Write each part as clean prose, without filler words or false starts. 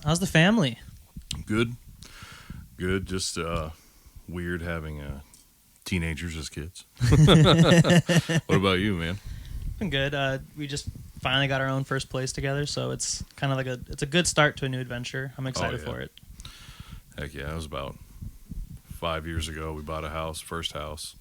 How's the family? Good, good. Just weird having teenagers as kids. What about you, man? Been good. We just finally got our own first place together, so it's kind of like it's a good start to a new adventure. I'm Oh excited yeah, for it. heck yeah! It was about 5 years ago. We bought a house, first house,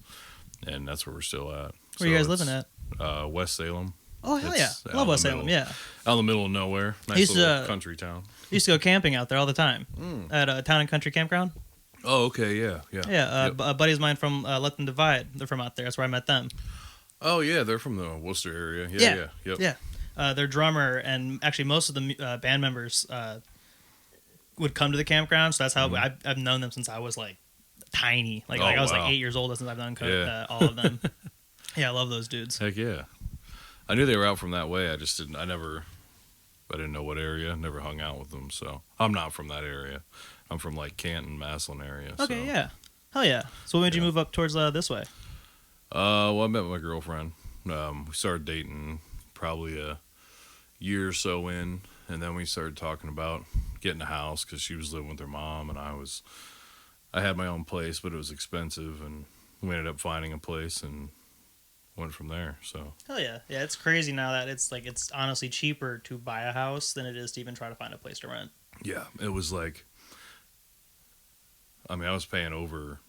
and that's where we're still at. Where are you guys living at? West Salem. Oh hell yeah, It's love West Salem. Yeah, out in the middle of nowhere. I Nice used little to country town. used to go camping out there all the time at a town and country campground. Oh, okay, yeah, yeah. Yeah, Yep. a buddies of mine from Let Them Divide. They're from out there. That's where I met them. Oh yeah, they're from the Worcester area. Yeah, Yeah. yeah, yep. Yeah, their drummer and actually most of the band members would come to the campground. So that's how I've known them since I was like tiny. Like, Oh, I was wow. like 8 years old since I've known Yeah. all of them. Yeah, I love those dudes. Heck yeah. I knew they were out from that way. I just didn't. I didn't know what area. Never hung out with them. So I'm not from that area. I'm from like Canton, Maslin area. Okay, so. yeah. Hell yeah. So what made you Yeah. move up towards this way? Well, I met my girlfriend. We started dating probably a year or so in, and then we started talking about getting a house because she was living with her mom, and I had my own place, but it was expensive, and we ended up finding a place and went from there. So Hell yeah. Yeah, it's crazy now that it's honestly cheaper to buy a house than it is to even try to find a place to rent. yeah, it was like, I mean, I was paying over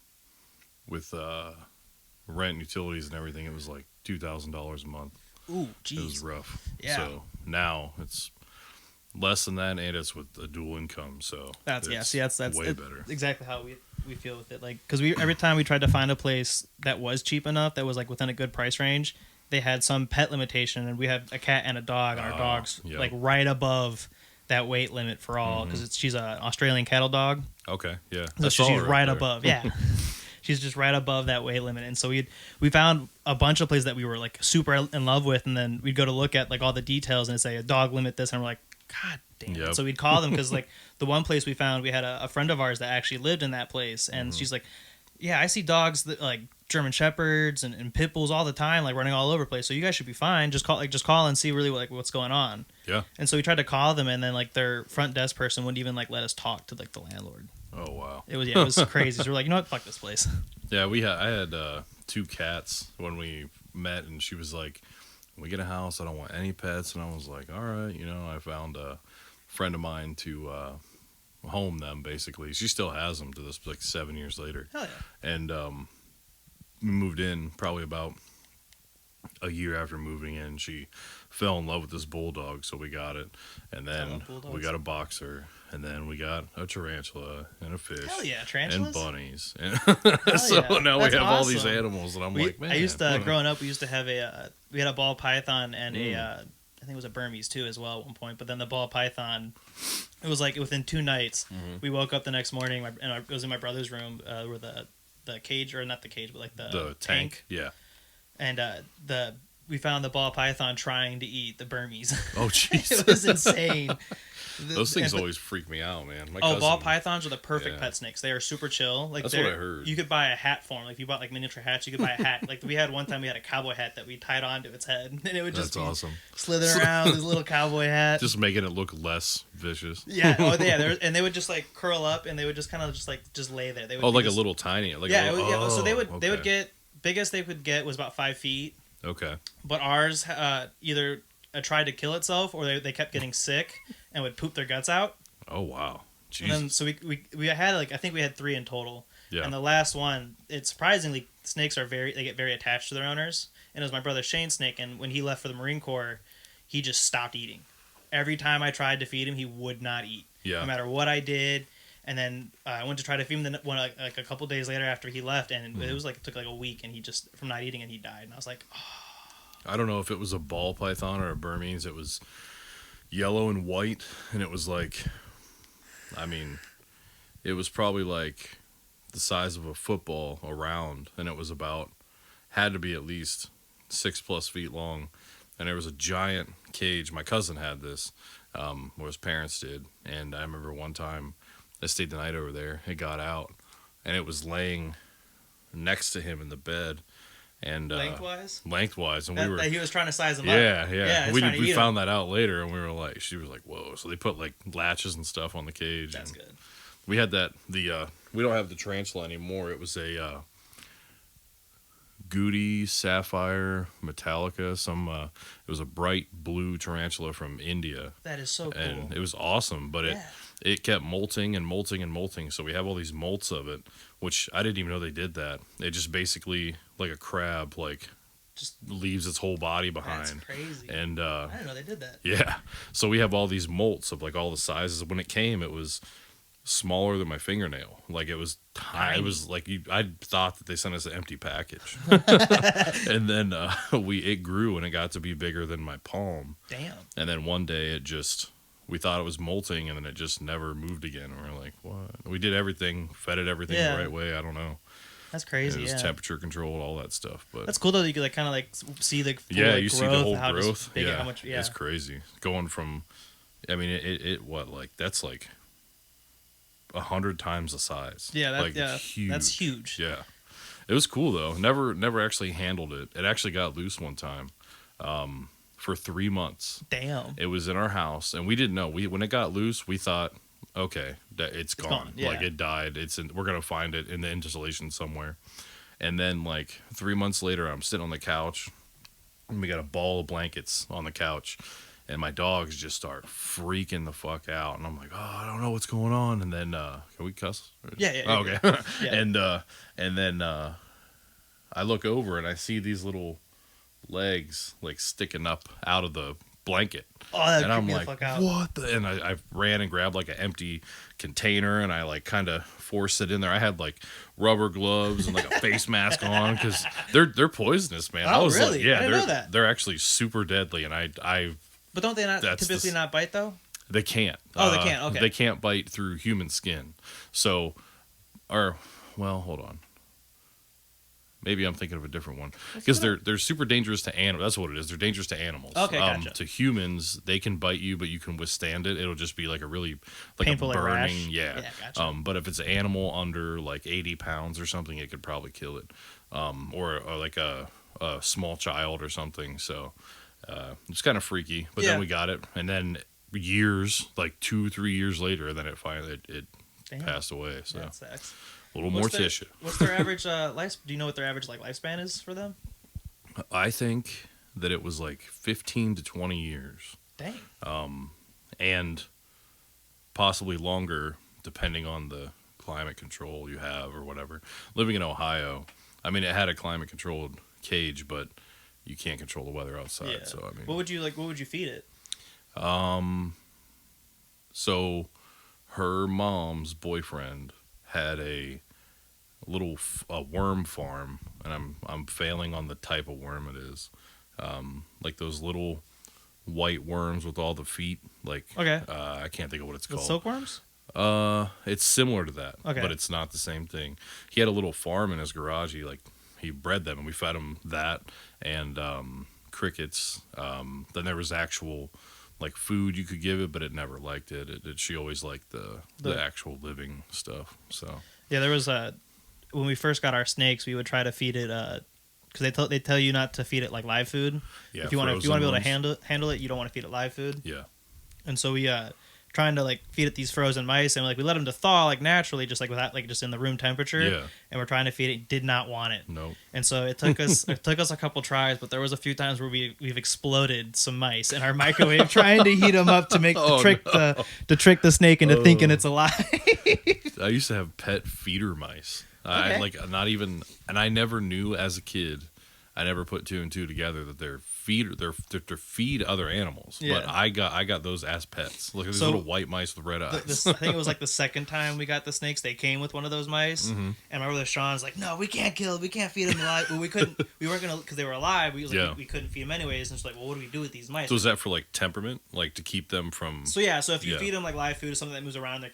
with rent, utilities, and everything. It was like $2,000 a month. Ooh, It was jeez. rough. Yeah. So now it's less than that, and it's with a dual income. So That's it's that's way better. exactly how we feel with it. Like, because we every time we tried to find a place that was cheap enough, that was like within a good price range, they had some pet limitation, and we have a cat and a dog, and our dog's yep. like right above that weight limit for all because she's an Australian cattle dog, Okay, yeah. so I she's saw her right there. above. Yeah. She's just right above that weight limit, and so we found a bunch of places that we were like super in love with, and then we'd go to look at like all the details and it'd say a dog limit this, and we're like, God damn it. Yep. So we'd call them because like the one place we found, we had a friend of ours that actually lived in that place, and she's like, yeah, I see dogs that like German shepherds and pit bulls all the time, like running all over the place. So you guys should be fine. Just call and see really like what's going on. Yeah. And so we tried to call them, and then like their front desk person wouldn't even like let us talk to like the landlord. Oh wow. It was crazy. So we're like, you know what, fuck this place. Yeah, I had two cats when we met, and she was like, "When we get a house, I don't want any pets." And I was like, "All right," I found a friend of mine to home them. Basically, she still has them to this like 7 years later, Hell yeah. and we moved in probably about a year after moving in. She fell in love with this bulldog, so we got it, and I then love bulldogs. we got a boxer, and then we got a tarantula and a fish. Hell yeah, And tarantulas. bunnies, and so yeah. now That's we have all these awesome. animals, and I'm like, man. I used to growing up. We used to have we had a ball python and I think it was a Burmese too as well at one point. But then the ball python, it was like within 2 nights. We woke up the next morning and it was in my brother's room where the cage, or not the cage, but like the tank. Yeah. and we found the ball python trying to eat the Burmese. Oh, jeez. It was insane. Those things And- always freak me out, man. My Oh, cousin, ball pythons are the perfect Yeah. pet snakes. They are super chill. Like That's they're- what I heard. You could buy a hat for them. Like if you bought like miniature hats, you could buy a hat. Like we had one time, we had a cowboy hat that we tied onto its head, and it would just That's be awesome. slithering around this little cowboy hat. Just making it look less vicious. Yeah. Oh, yeah. And they would just like curl up, and they would just kind of just lay there. They would Oh, be like just, a little tiny. Like yeah. a little, Yeah. So they would okay. get biggest they could get was about 5 feet, Okay. but ours either tried to kill itself or they kept getting sick and would poop their guts out. Oh, wow. And then Jesus. so we had like I think we had 3 in total. Yeah. And the last one, it's surprisingly snakes they get very attached to their owners. And it was my brother Shane's snake, and when he left for the Marine Corps, he just stopped eating. Every time I tried to feed him, he would not eat. Yeah. No matter what I did. And then I went to try to feed him like a couple days later after he left, and it was like it took like a week, and he just from not eating, and he died. And I was like, oh. I don't know if it was a ball python or a Burmese. It was yellow and white, and it was like, I mean, it was probably like the size of a football around, and it was had to be at least 6+ feet long, and there was a giant cage. My cousin had this, or his parents did, and I remember one time I stayed the night over there. It got out, and it was laying next to him in the bed, And lengthwise, and that he was trying to size them up. Yeah. We found that out later, and we were like, she was like, "Whoa!" So they put like latches and stuff on the cage. That's good. We had that. We don't have the tarantula anymore. It was a Goody Sapphire Metallica. It was a bright blue tarantula from India. That is so cool. And it was awesome, but it kept molting and molting and molting. So we have all these molts of it, which I didn't even know they did that. It just basically, like a crab, like just leaves its whole body behind. That's crazy. And I didn't know they did that. Yeah. So we have all these molts of like all the sizes. When it came, it was smaller than my fingernail. Like it was tiny. It was like I thought that they sent us an empty package. And then it grew and it got to be bigger than my palm. Damn. And then one day we thought it was molting, and then it just never moved again. And we were like, what? We did everything, fed it everything the right way. I don't know. That's crazy. It was temperature controlled, all that stuff. But that's cool though. You could like kind of like see the full, you growth, see the whole how growth. Big how much, it's crazy. Going from, I mean, that's like 100 times the size. Yeah, huge. That's huge. Yeah, it was cool though. Never actually handled it. It actually got loose one time. For 3 months. Damn. It was in our house, and we didn't know. When it got loose, we thought, okay, it's gone. Yeah. Like it died. We're gonna find it in the insulation somewhere. And then like 3 months later, I'm sitting on the couch, and we got a ball of blankets on the couch, and my dogs just start freaking the fuck out, and I'm like, oh, I don't know what's going on. And then can we cuss? Yeah. Oh, okay. Yeah. And then I look over and I see these little legs like sticking up out of the blanket. Oh, that and I'm me like, the fuck out. What the? And I ran and grabbed like an empty container, and I like kind of forced it in there. I had like rubber gloves and like a face mask on, because they're poisonous, man. Oh, I was really? Like, yeah, I didn't know that. They're actually super deadly, and I. But don't they not typically not bite though? They can't. Oh, they can't. Okay. They can't bite through human skin. So, hold on. Maybe I'm thinking of a different one, because they're super dangerous to animals. That's what it is. They're dangerous to animals. Okay, gotcha. To humans, they can bite you, but you can withstand it. It'll just be like a really painful, a burning, like rash. Yeah. Gotcha. But if it's an animal under like 80 pounds or something, it could probably kill it. Or like a small child or something. So it's kind of freaky. But then we got it, and then years, like 2-3 years later, then it finally it passed away. So. That sucks. A little more tissue. What's their average life? Do you know what their average lifespan is for them? I think that it was like 15 to 20 years. Dang. And possibly longer, depending on the climate control you have or whatever. Living in Ohio, I mean, it had a climate controlled cage, but you can't control the weather outside. Yeah. So I mean, what would you feed it? So her mom's boyfriend had a little worm farm, and I'm failing on the type of worm it is. Like those little white worms with all the feet. Like I can't think of what it's called. Silkworms? It's similar to that, okay, but it's not the same thing. He had a little farm in his garage. He bred them, and we fed him that and crickets. Then there was actual like food you could give it, but it never liked it. She always liked the actual living stuff. So yeah, there was when we first got our snakes, we would try to feed it because they tell you not to feed it like live food. Yeah, if you want to be able to handle it, you don't want to feed it live food. Yeah, and so we trying to like feed it these frozen mice, and like we let them to thaw like naturally, just like without like just in the room temperature. Yeah, and we're trying to feed it, did not want it. No, and so it took us a couple tries, but there was a few times where we've exploded some mice in our microwave trying to heat them up to make to trick the snake into thinking it's alive. I used to have pet feeder mice. Okay. I never knew as a kid. I never put two and two together that they're feed other animals. Yeah. But I got those as pets. Look at these little white mice with red eyes. I think it was like the second time we got the snakes. They came with one of those mice, and my brother Sean's like, "No, we can't feed them alive." But we couldn't. We weren't gonna because they were alive. We couldn't feed them anyways. And it's like, well, what do we do with these mice? So is that for like temperament, like to keep them from? So yeah. So if you feed them like live food or something that moves around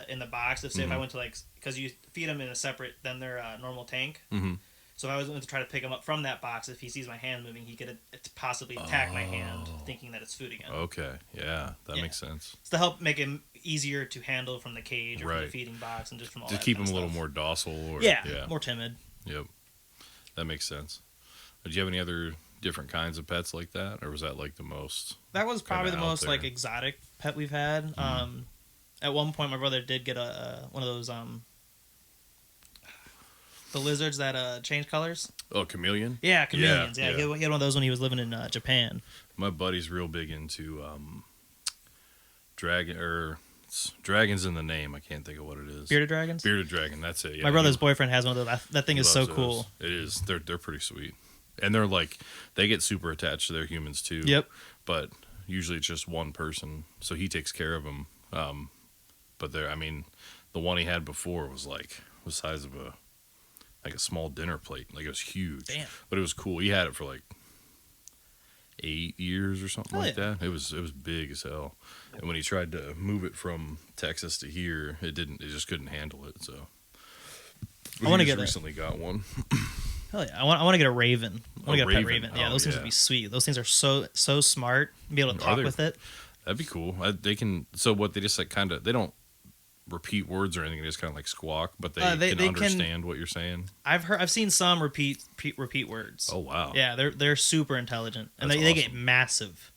in the box, if I went to because you feed them in a separate than their normal tank. Mm-hmm. So if I was going to try to pick him up from that box, if he sees my hand moving, he could possibly attack my hand, thinking that it's food again. Okay, yeah, that makes sense. It's to help make him easier to handle from the cage or from the feeding box and just from all that to keep him kind of a little stuff. more docile. Or, more timid. Yep, that makes sense. Did you have any other different kinds of pets like that, or was that like the most? That was probably the most there? like exotic pet we've had. At one point, my brother did get one of those the lizards that change colors. Oh, chameleon. Yeah, chameleons. Yeah. He had one of those when he was living in Japan. My buddy's real big into dragons in the name. I can't think of what it is. Bearded dragons. Bearded dragon. That's it. Yeah, my brother's boyfriend has one of those. That thing is so cool. It is. They're pretty sweet, and they're like they get super attached to their humans too. Yep. But usually it's just one person, so he takes care of them. But I mean, the one he had before was like the size of a small dinner plate. Like it was huge. Damn. But it was cool. He had it for like 8 years or something like that. It was big as hell. And when he tried to move it from Texas to here, it just couldn't handle it. So I want to get recently got one. Hell yeah! I want to get a raven. I want to get a pet raven. Yeah, those things would yeah. be sweet. Those things are so smart. Be able to talk with it. That'd be cool. They can. So what? They just like kind of. They don't repeat words or anything. They just kind of like squawk, but they can understand what you're saying. I've seen some repeat words. Oh wow. Yeah, they're super intelligent, and they get massive.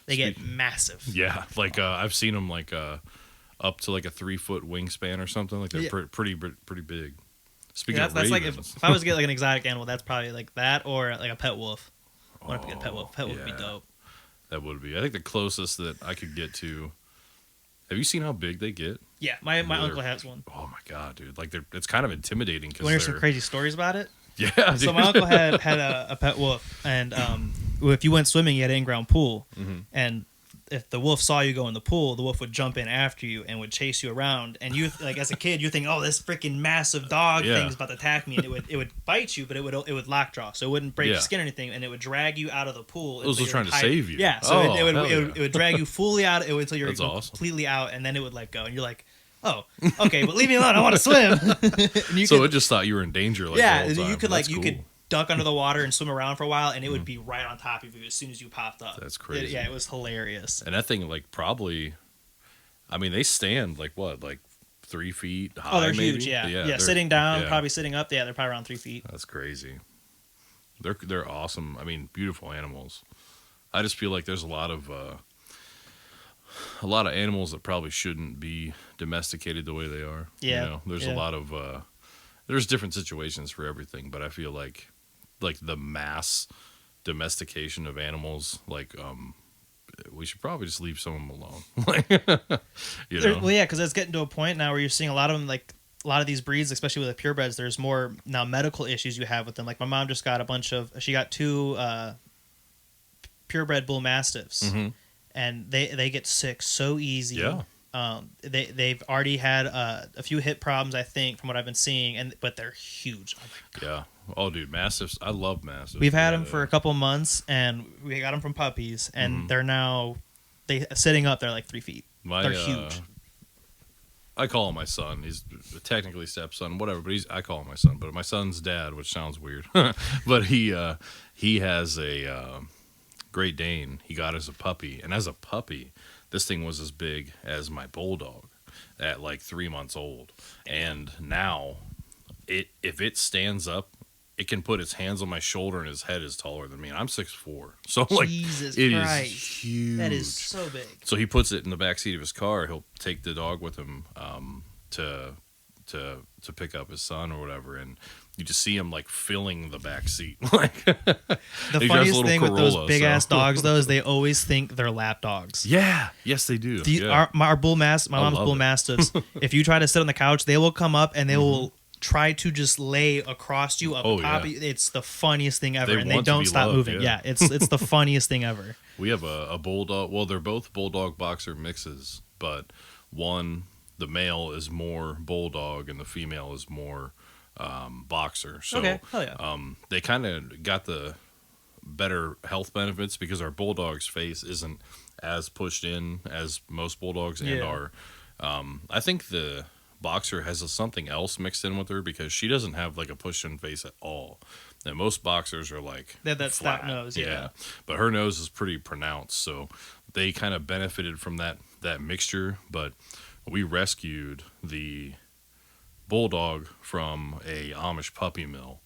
They get massive. Yeah, like I've seen them like up to like a 3-foot wingspan or something. Like they're pretty big. Speaking of that's ravens. like if I was to get like an exotic animal, that's probably like that or like a pet wolf. I want to get a pet wolf. Pet wolf would be dope. That would be. I think the closest that I could get to. Have you seen how big they get? Yeah, my uncle has one. Oh my god, dude! Like it's kind of intimidating. Want to hear some crazy stories about it? Yeah. Dude. So my uncle had a pet wolf, and if you went swimming, you had an in-ground pool, and if the wolf saw you go in the pool, the wolf would jump in after you and would chase you around. And you, like as a kid, you think, "Oh, this freaking massive dog thing's about to attack me," and it would bite you, but it would lockjaw, so it wouldn't break your skin or anything, and it would drag you out of the pool. It was trying to save you. Yeah, so it would drag you fully out until you're completely out, and then it would let go, and you're like, "Oh, okay, but leave me alone. I want to swim." It just thought you were in danger. Like, yeah, the whole time. you could That's you cool. could duck under the water and swim around for a while, and it would be right on top of you as soon as you popped up. That's crazy. It was hilarious. And that thing, like, probably, I mean, they stand like what, like 3 feet high? Oh, they're maybe? huge. Yeah. Sitting down, probably sitting up. Yeah, they're probably around 3 feet. That's crazy. They're awesome. I mean, beautiful animals. I just feel like there's a lot of animals that probably shouldn't be domesticated the way they are. Yeah. You know, there's a lot of there's different situations for everything, but I feel like the mass domestication of animals, like we should probably just leave some of them alone. You know? Well, yeah, because it's getting to a point now where you're seeing a lot of them, like a lot of these breeds, especially with the purebreds. There's more now medical issues you have with them. Like my mom just got she got 2 purebred bull mastiffs, and they get sick so easy. Yeah. They've already had a few hip problems, I think, from what I've been seeing, but they're huge. Oh my God. Yeah. Oh, dude, mastiffs. I love mastiffs. We've had them for a couple months, and we got them from puppies, and they're now sitting up. They're like 3 feet. They're huge. I call him my son. He's technically stepson, whatever, but I call him my son. But my son's dad, which sounds weird, but he has a Great Dane. He got as a puppy, and as a puppy, this thing was as big as my bulldog at like 3 months old, and now if it stands up, it can put its hands on my shoulder, and his head is taller than me. And I'm 6'4", so like Jesus it Christ. is huge. That is so big. So he puts it in the back seat of his car. He'll take the dog with him to pick up his son or whatever, and you just see him like filling the back seat. Like the funniest thing with those big ass dogs, though, is they always think they're lap dogs. Yeah, yes, they do. Our bull my mom's bull mastiffs. If you try to sit on the couch, they will come up and they will try to just lay across you up top. It's the funniest thing ever, and they don't stop moving. Yeah, it's the funniest thing ever. We have a bulldog. Well, they're both bulldog boxer mixes, but the male is more bulldog and the female is more boxer. So okay. Hell yeah. They kind of got the better health benefits because our bulldog's face isn't as pushed in as most bulldogs, and our I think the boxer has something else mixed in with her because she doesn't have like a push in face at all. And most boxers are like that flat nose, yeah. But her nose is pretty pronounced, so they kind of benefited from that mixture. But we rescued the bulldog from a Amish puppy mill,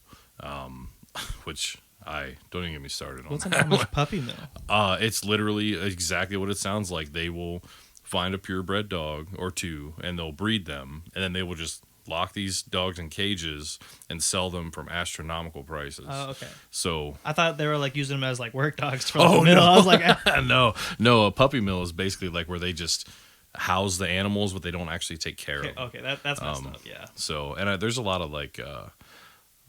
which don't even get me started on What's an that. Amish puppy mill? It's literally exactly what it sounds like. They will find a purebred dog or two, and they'll breed them, and then they will just lock these dogs in cages and sell them from astronomical prices. Oh, okay. So I thought they were like using them as like work dogs for the mill. I was like, no, a puppy mill is basically like where they just house the animals, but they don't actually take care of them. Okay, that's messed up. Yeah. So, and there's a lot of like,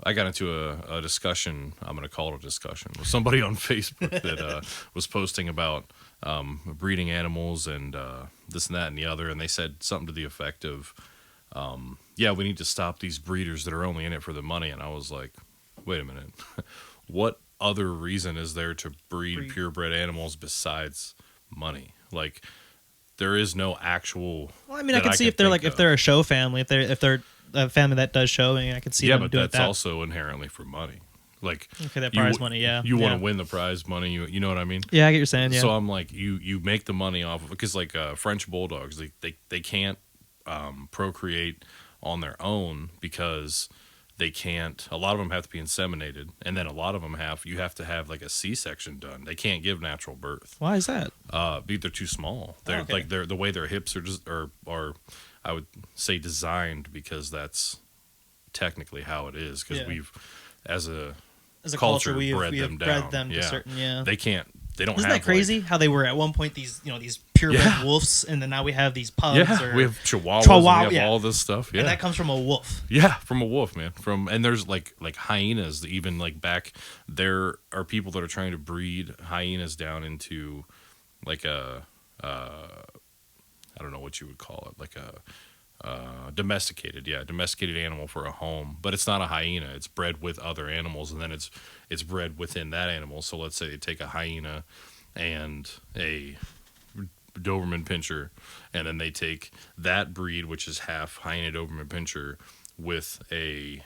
I got into a discussion. I'm going to call it a discussion with somebody on Facebook that was posting about breeding animals and this and that and the other, and they said something to the effect of, "Yeah, we need to stop these breeders that are only in it for the money." And I was like, "Wait a minute, what other reason is there to breed purebred animals besides money? Like, there is no actual." Well, I mean, I can see if they're like if they're a show family, if they're a family that does showing, I can see them doing that. Yeah, but that's also inherently for money. Like, okay, that prize money, yeah. You want to win the prize money, you know what I mean? Yeah, I get what you're saying, yeah. So I'm like, you make the money off of, because like French bulldogs, they can't procreate on their own because they can't. A lot of them have to be inseminated, and then a lot of them you have to have like a C-section done. They can't give natural birth. Why is that? They're too small. They're like the way their hips are just are I would say designed, because that's technically how it is, because we've as a culture we've bred them to certain, they can't. They don't. Isn't that crazy? How they were at one point these purebred wolves, and then now we have these pugs. Yeah, we have chihuahuas. We have all this stuff. Yeah, and that comes from a wolf. Yeah, from a wolf, man. And there's like hyenas that even like back there are people that are trying to breed hyenas down into like a I don't know what you would call it, like a domesticated animal for a home, but it's not a hyena. It's bred with other animals, and then it's bred within that animal. So let's say they take a hyena and a Doberman Pinscher, and then they take that breed, which is half hyena Doberman Pinscher, with a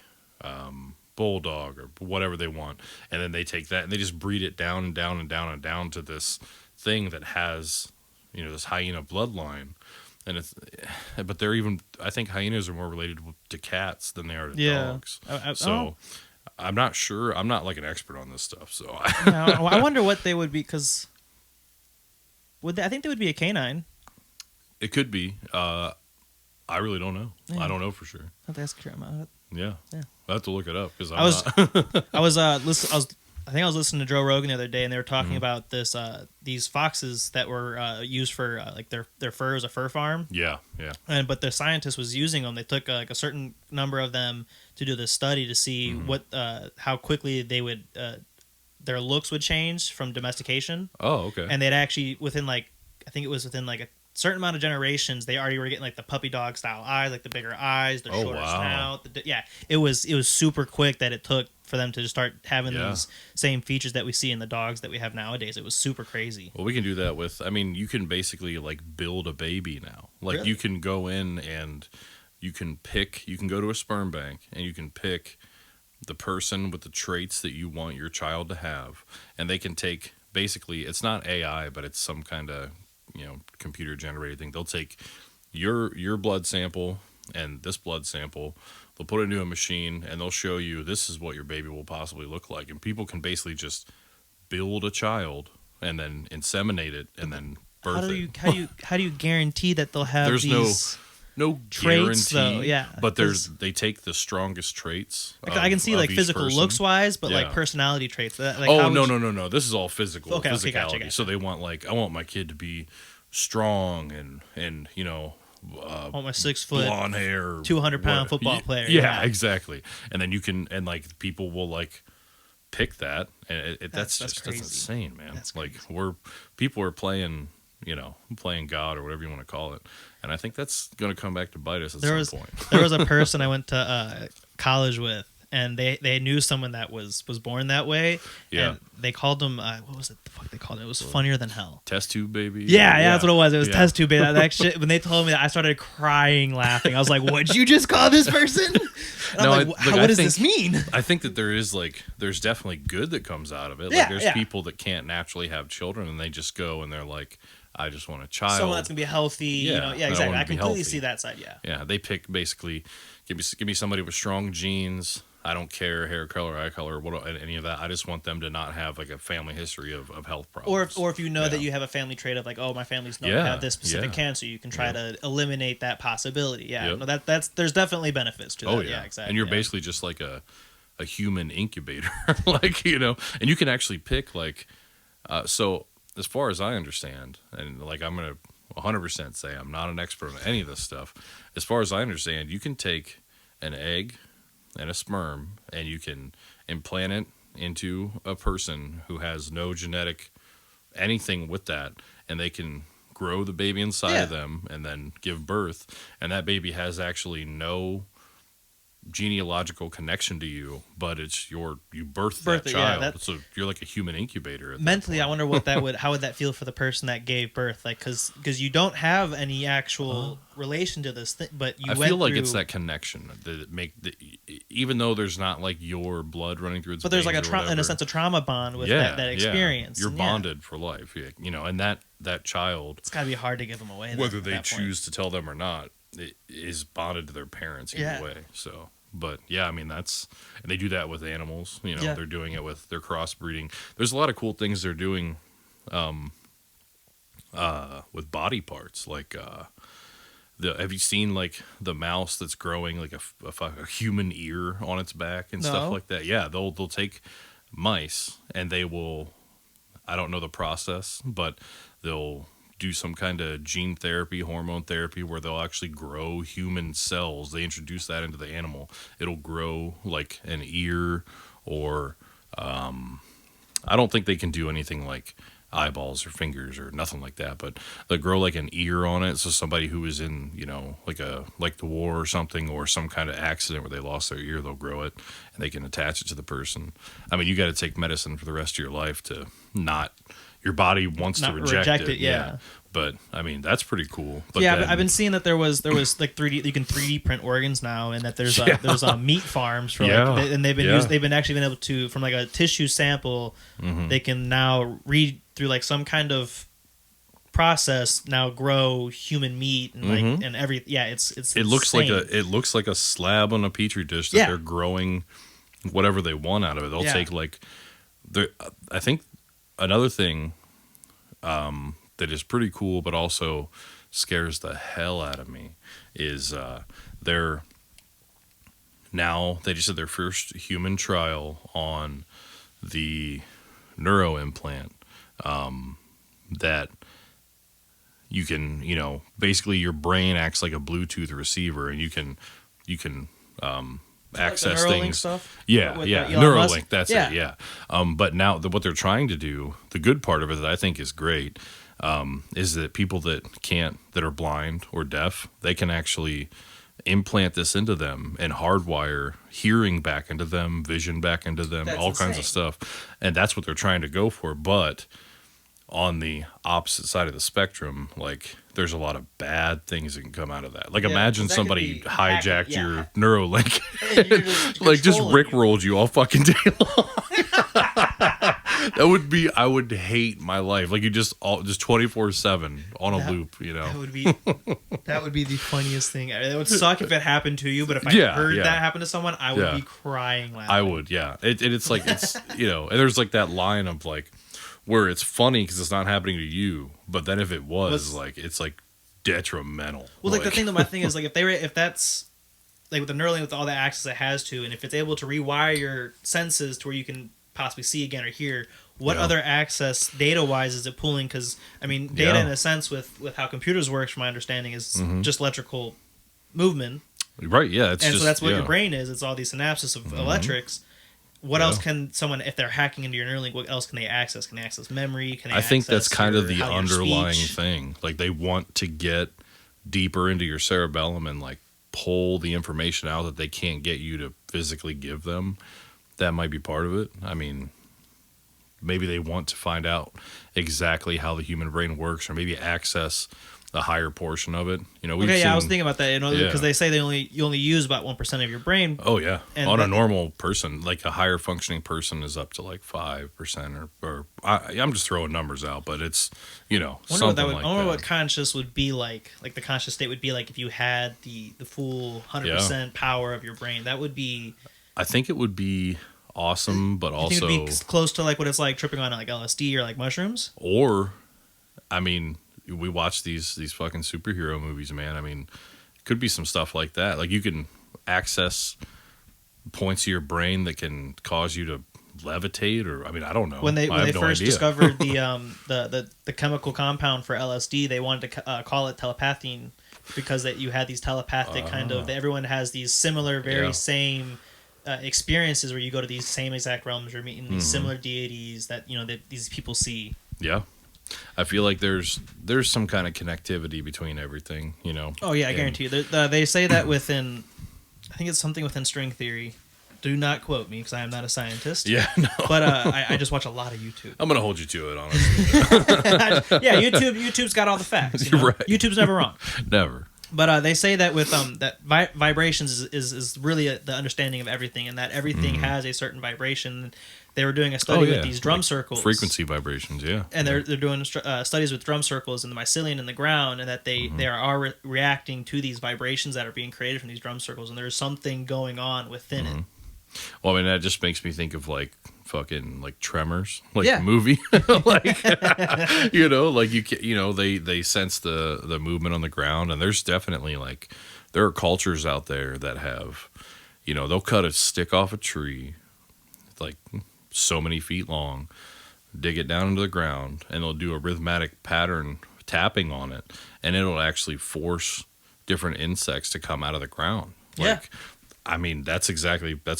bulldog or whatever they want, and then they take that and they just breed it down and down and down and down to this thing that has this hyena bloodline. And but they're even. I think hyenas are more related to cats than they are to dogs. I'm not sure. I'm not like an expert on this stuff. So I wonder what they would be, because I think they would be a canine. It could be. I really don't know. Yeah. I don't know for sure. I have to ask Karen. Yeah. I have to look it up, because I was listening to Joe Rogan the other day, and they were talking about these foxes that were used for like their fur as a fur farm. Yeah. But the scientist was using them. They took like a certain number of them to do this study to see how quickly they would their looks would change from domestication. Oh, okay. And they'd actually within like a certain amount of generations, they already were getting like the puppy dog style eyes, like the bigger eyes, the shorter snout. It was super quick that it took for them to just start having these same features that we see in the dogs that we have nowadays. It was super crazy. Well, we can do that with. I mean, you can basically like build a baby now. Like really? You can go in and you can pick. You can go to a sperm bank and you can pick the person with the traits that you want your child to have, and they can take. Basically, it's not AI, but it's some kind of computer generated thing. They'll take your blood sample and this blood sample, they'll put it into a machine, and they'll show you this is what your baby will possibly look like. And people can basically just build a child and then inseminate it and then birth it. How do you guarantee that they'll have these no traits, guarantee, though? Yeah, but they take the strongest traits. I can see like physical looks wise, but like personality traits. No. This is all physical. Okay, physicality. Gotcha. So they want I want my kid to be strong and I want my 6 foot, blonde hair, 200-pound football player. Yeah, exactly. And then you can people will like pick that, and that's insane, man. That's like people are playing. Playing God or whatever you want to call it. And I think that's going to come back to bite us at some point. There was a person I went to college with, and they knew someone that was born that way. Yeah. And they called him, what was it the fuck they called it? It was funnier than hell. Test tube baby? Yeah, that's what it was. It was test tube baby. That shit, when they told me that, I started crying laughing. I was like, what'd you just call this person? And I'm like, what does this mean? I think that there's definitely good that comes out of it. Yeah, there's people that can't naturally have children, and they just go and they're like, I just want a child. Someone that's gonna be healthy. Yeah, exactly. I completely see that side. Yeah. Yeah, they pick basically. Give me somebody with strong genes. I don't care hair color, eye color, any of that. I just want them to not have like a family history of health problems. Or if you know that you have a family trait of like, oh, my family's known to have this specific cancer, you can try to eliminate that possibility. Yeah, no, that's there's definitely benefits to that. Oh yeah, exactly. And you're basically just like a human incubator, like, you know, and you can actually pick like, so as far as I understand, and like I'm gonna 100% say I'm not an expert on any of this stuff. As far as I understand, you can take an egg and a sperm and you can implant it into a person who has no genetic anything with that, and they can grow the baby inside of them and then give birth, and that baby has actually no genealogical connection to you, but it's you birthed that child, so you're like a human incubator at mentally. I wonder how would that feel for the person that gave birth, like because you don't have any actual relation to this thing, but you feel like it's that connection that even though there's not like your blood running through its but there's like in a sense of trauma bond with that experience. You're bonded for life, you know, and that child, it's gotta be hard to give them away whether they choose to tell them or not. It is bonded to their parents either way. So but yeah, I mean, and they do that with animals, you know, they're doing it with their crossbreeding. There's a lot of cool things they're doing with body parts. Like, have you seen like the mouse that's growing like a human ear on its back and stuff like that? Yeah, they'll take mice and they will, I don't know the process, but they'll do some kind of gene therapy, hormone therapy, where they'll actually grow human cells. They introduce that into the animal. It'll grow like an ear, or I don't think they can do anything like eyeballs or fingers or nothing like that, but they'll grow like an ear on it. So somebody who is in, you know, like the war or something, or some kind of accident where they lost their ear, they'll grow it and they can attach it to the person. I mean, you got to take medicine for the rest of your life to not. Your body wants to reject it, yeah. But I mean, that's pretty cool. But I've been seeing that there was like 3D. You can 3D print organs now, and that there's meat farms for and they've been actually been able to, from like a tissue sample, they can now read through like some kind of process, now grow human meat and like and every it looks like a slab on a petri dish that they're growing whatever they want out of it. They'll take like I think. Another thing that is pretty cool, but also scares the hell out of me, is they just did their first human trial on the neuro implant that you can, you know, basically your brain acts like a Bluetooth receiver, and you can access like things. Stuff? Neuralink, that's it. Yeah. But now what they're trying to do, the good part of it that I think is great, is that people that are blind or deaf, they can actually implant this into them and hardwire hearing back into them, vision back into them, all kinds of stuff. And that's what they're trying to go for. But on the opposite side of the spectrum, like, there's a lot of bad things that can come out of that. Like, imagine somebody hijacked your Neuralink, like just rickrolled you all fucking day long. I would hate my life. Like, you just 24/7 on a loop, you know. That would be the funniest thing. It would suck if it happened to you, but if I heard that happen to someone, I would be crying laughing. I would, yeah. It's like, it's, you know, and there's like that line of like, where it's funny because it's not happening to you, but then if it was like, it's like detrimental. Well, like the thing that my thing is like, if that's like with the Neuralink, with all the access it has to, and if it's able to rewire your senses to where you can possibly see again or hear, what other access data wise is it pulling? Because I mean, data in a sense with how computers works, from my understanding, is just electrical movement. Right. Yeah. So that's what your brain is. It's all these synapses of electrics. What else can someone, if they're hacking into your Neuralink, what else can they access? Can they access memory? Can they I think that's kind of the underlying thing. Like, they want to get deeper into your cerebellum and like pull the information out that they can't get you to physically give them. That might be part of it. I mean, maybe they want to find out exactly how the human brain works, or maybe access the higher portion of it. You know, I was thinking about that, you know, because they say you only use about 1% of your brain. Oh yeah, on a normal person, like a higher functioning person is up to like 5%, or I'm just throwing numbers out, but it's, you know, something like that. I wonder what conscious would be like the conscious state would be like if you had the full 100% power of your brain. That would be I think it would be awesome, but you think also it'd be close to like what it's like tripping on like LSD or like mushrooms. Or, I mean, we watch these fucking superhero movies, man. I mean, it could be some stuff like that. Like you can access points of your brain that can cause you to levitate, or I mean, I don't know. When they first idea. discovered the chemical compound for LSD, they wanted to call it telepathine because that you had these telepathic kind of. Everyone has these similar, very same experiences where you go to these same exact realms, you're meeting these similar deities that that these people see. Yeah, I feel like there's some kind of connectivity between everything, Oh yeah, I guarantee you. They say that within, I think it's something within string theory. Do not quote me because I am not a scientist. Yeah, no. But I just watch a lot of YouTube. I'm gonna hold you to it, honestly. Yeah, YouTube's got all the facts. You know? Right. YouTube's never wrong. Never. But they say that with that vibrations is really the understanding of everything, and that everything has a certain vibration. They were doing a study with these drum circles, frequency vibrations, yeah. And they're doing studies with drum circles in the mycelium in the ground, and that they are reacting to these vibrations that are being created from these drum circles, and there's something going on within it. Well, I mean, that just makes me think of like fucking like Tremors, like movie, like like they sense the movement on the ground, and there's definitely like there are cultures out there that have, they'll cut a stick off a tree, like so many feet long, dig it down into the ground, and they'll do a rhythmic pattern tapping on it, and it'll actually force different insects to come out of the ground. Like, I mean, that's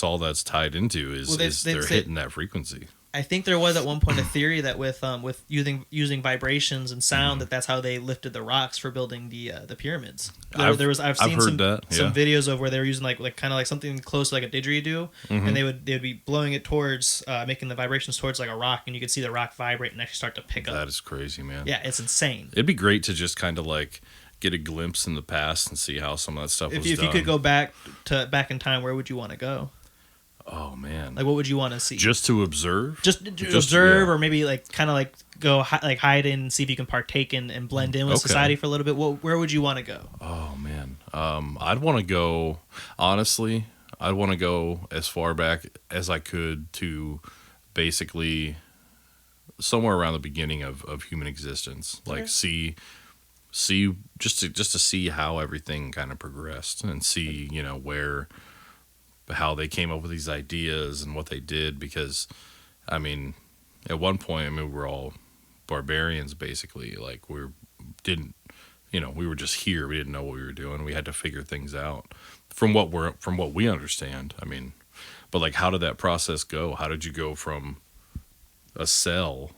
all that's tied into is they're hitting that frequency. I think there was at one point a theory that with using vibrations and sound that's how they lifted the rocks for building the pyramids. I've seen some videos of where they were using like kind of like something close to like a didgeridoo, and they'd be blowing it towards making the vibrations towards like a rock, and you could see the rock vibrate and actually start to pick up. That is crazy, man. Yeah, it's insane. It'd be great to just kind of like get a glimpse in the past and see how some of that stuff was done. If you could go back in time, where would you want to go? Oh man! Like, what would you want to see? Just to observe? Just observe, or maybe like kind of like go hide in and see if you can partake in and blend in with society for a little bit. Where would you want to go? Oh man, I'd want to go. Honestly, I'd want to go as far back as I could to basically somewhere around the beginning of human existence. Like see just to see how everything kind of progressed and see how they came up with these ideas and what they did, because I mean at one point we were all barbarians basically. Like we were just here, we didn't know what we were doing, we had to figure things out from what we understand. I mean, but like how did that process go? How did you go from a cell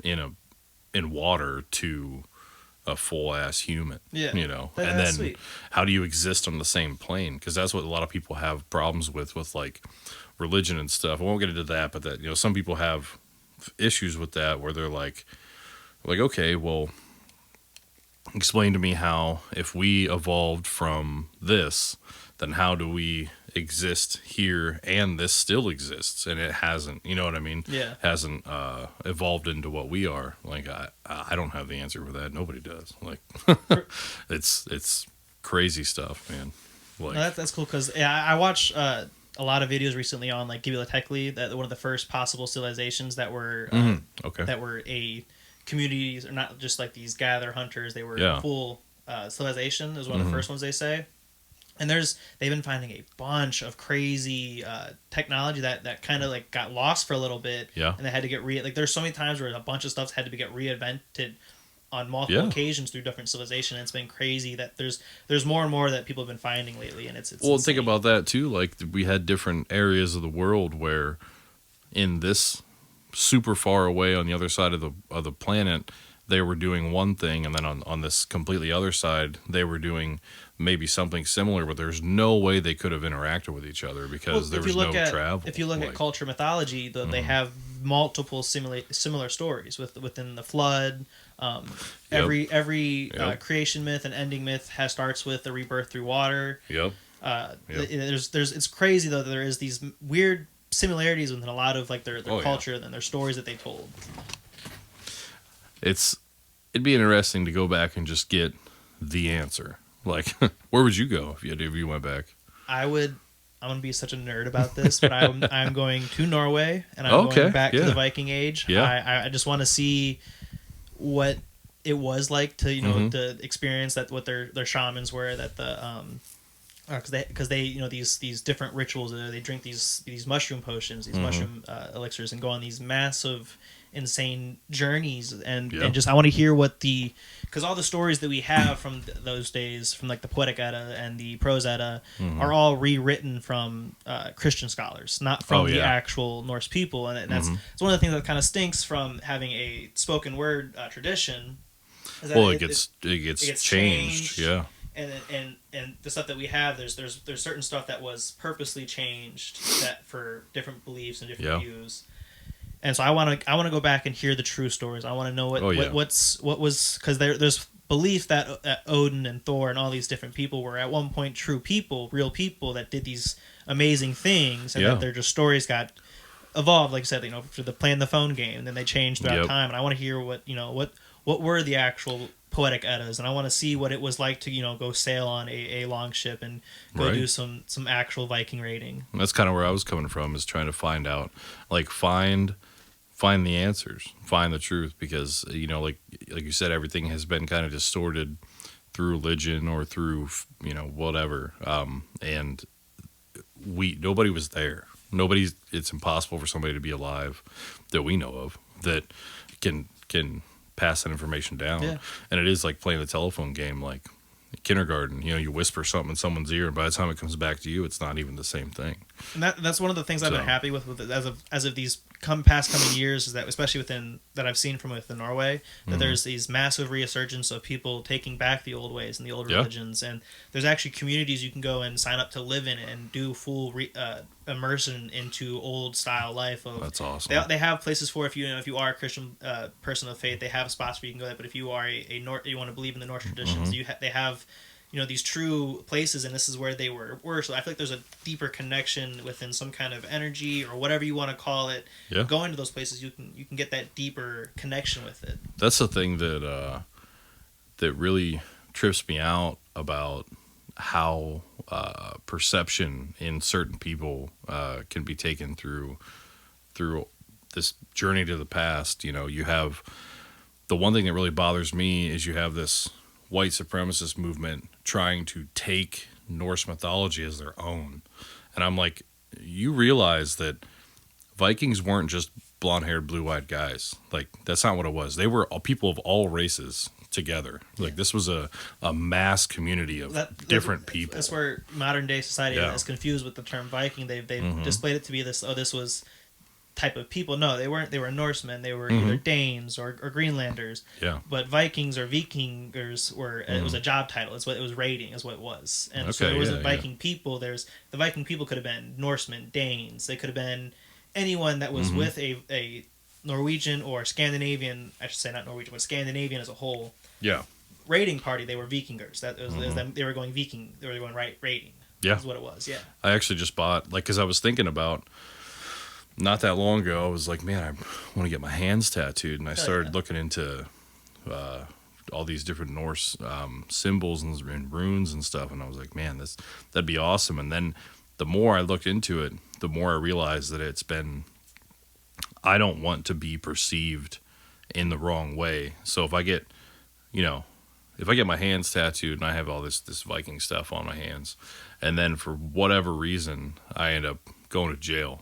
in water to a full ass human, and then sweet. How do you exist on the same plane? Because that's what a lot of people have problems with like religion and stuff. I won't get into that, but that some people have issues with that where they're like okay, well, explain to me how, if we evolved from this, then how do we exist here and this still exists and it hasn't, you know what I mean? Yeah. Hasn't evolved into what we are. Like I don't have the answer for that. Nobody does. Like it's crazy stuff, man. Like no, that's cool because I watched a lot of videos recently on like Göbekli Tepe, that one of the first possible civilizations that were that were a communities, or not just like these gather hunters. They were full civilization. Is one of the first ones they say. And they've been finding a bunch of crazy technology that kind of like got lost for a little bit. Yeah. And they had to get like there's so many times where a bunch of stuff had to get reinvented on multiple occasions through different civilization. And it's been crazy that there's more and more that people have been finding lately, and it's well, insane. Think about that too. Like we had different areas of the world where in this super far away on the other side of the planet, they were doing one thing, and then on this completely other side, they were doing maybe something similar, but there's no way they could have interacted with each other because there was no travel. If you look at culture mythology, they have multiple similar stories within the flood. Every creation myth and ending myth starts with a rebirth through water. Yep. It's crazy though that there is these weird similarities within a lot of like their culture and their stories that they told. It'd be interesting to go back and just get the answer. Like, where would you go if you went back? I would I'm gonna be such a nerd about this, but I'm going to Norway, and I'm going back to the Viking Age. Yeah. I just want to see what it was like to to experience that, what their shamans were, that the because they these different rituals, they drink these mushroom potions, these mushroom elixirs, and go on these massive insane journeys, and just I want to hear what because all the stories that we have from those days, from like the Poetic Edda and the Prose Edda, are all rewritten from Christian scholars, not from the actual Norse people, and that's it's one of the things that kind of stinks from having a spoken word tradition. Is that it gets changed, yeah. And the stuff that we have, there's certain stuff that was purposely changed that for different beliefs and different views. And so I want to go back and hear the true stories. I want to know what was, because there's belief that Odin and Thor and all these different people were at one point true people, real people that did these amazing things, and that their just stories got evolved, like I said, for playing the phone game, and then they changed throughout time. And I want to hear what were the actual Poetic Eddas, and I want to see what it was like to go sail on a long ship and go do some actual Viking raiding. And that's kind of where I was coming from, is trying to find out, like find the answers, find the truth, because like you said, everything has been kind of distorted through religion or through whatever, and nobody was there. It's impossible for somebody to be alive that we know of that can pass that information down. And it is like playing the telephone game, like kindergarten. You whisper something in someone's ear, and by the time it comes back to you, it's not even the same thing. And that's one of the things I've been happy with as of these past coming years, is that, especially that I've seen from within Norway, that there's these massive resurgence of people taking back the old ways and the old religions, and there's actually communities you can go and sign up to live in and do full immersion into old style life. That's awesome. They have places for, if you are a Christian person of faith, they have spots where you can go there. But if you are you want to believe in the Norse traditions, they have these true places, and this is where they were. So I feel like there's a deeper connection within some kind of energy or whatever you want to call it. Going to those places, you can get that deeper connection with it. That's the thing that really trips me out about how perception in certain people can be taken through this journey to the past. You have the one thing that really bothers me is you have this white supremacist movement trying to take Norse mythology as their own. And I'm like, you realize that Vikings weren't just blonde-haired, blue-eyed guys. Like, that's not what it was. They were people of all races together. Like, this was a mass community of different people. That's where modern-day society is confused with the term Viking. They've displayed it to be this was type of people. No, they weren't. They were Norsemen. They were either Danes or Greenlanders. But Vikings or Vikingers were it was a job title. It was raiding is what it was. And so there wasn't Viking people. The Viking people could have been Norsemen, Danes. They could have been anyone that was with a Norwegian or Scandinavian. I should say not Norwegian, but Scandinavian as a whole. Raiding party. They were Vikingers. That was them. They were going Viking. They were going raiding. Is what it was. I actually just bought, because I was thinking about. Not that long ago, I was like, man, I want to get my hands tattooed. And I started looking into all these different Norse symbols and runes and stuff. And I was like, man, that'd be awesome. And then the more I looked into it, the more I realized that I don't want to be perceived in the wrong way. So if I get my hands tattooed and I have all this Viking stuff on my hands, and then for whatever reason, I end up going to jail.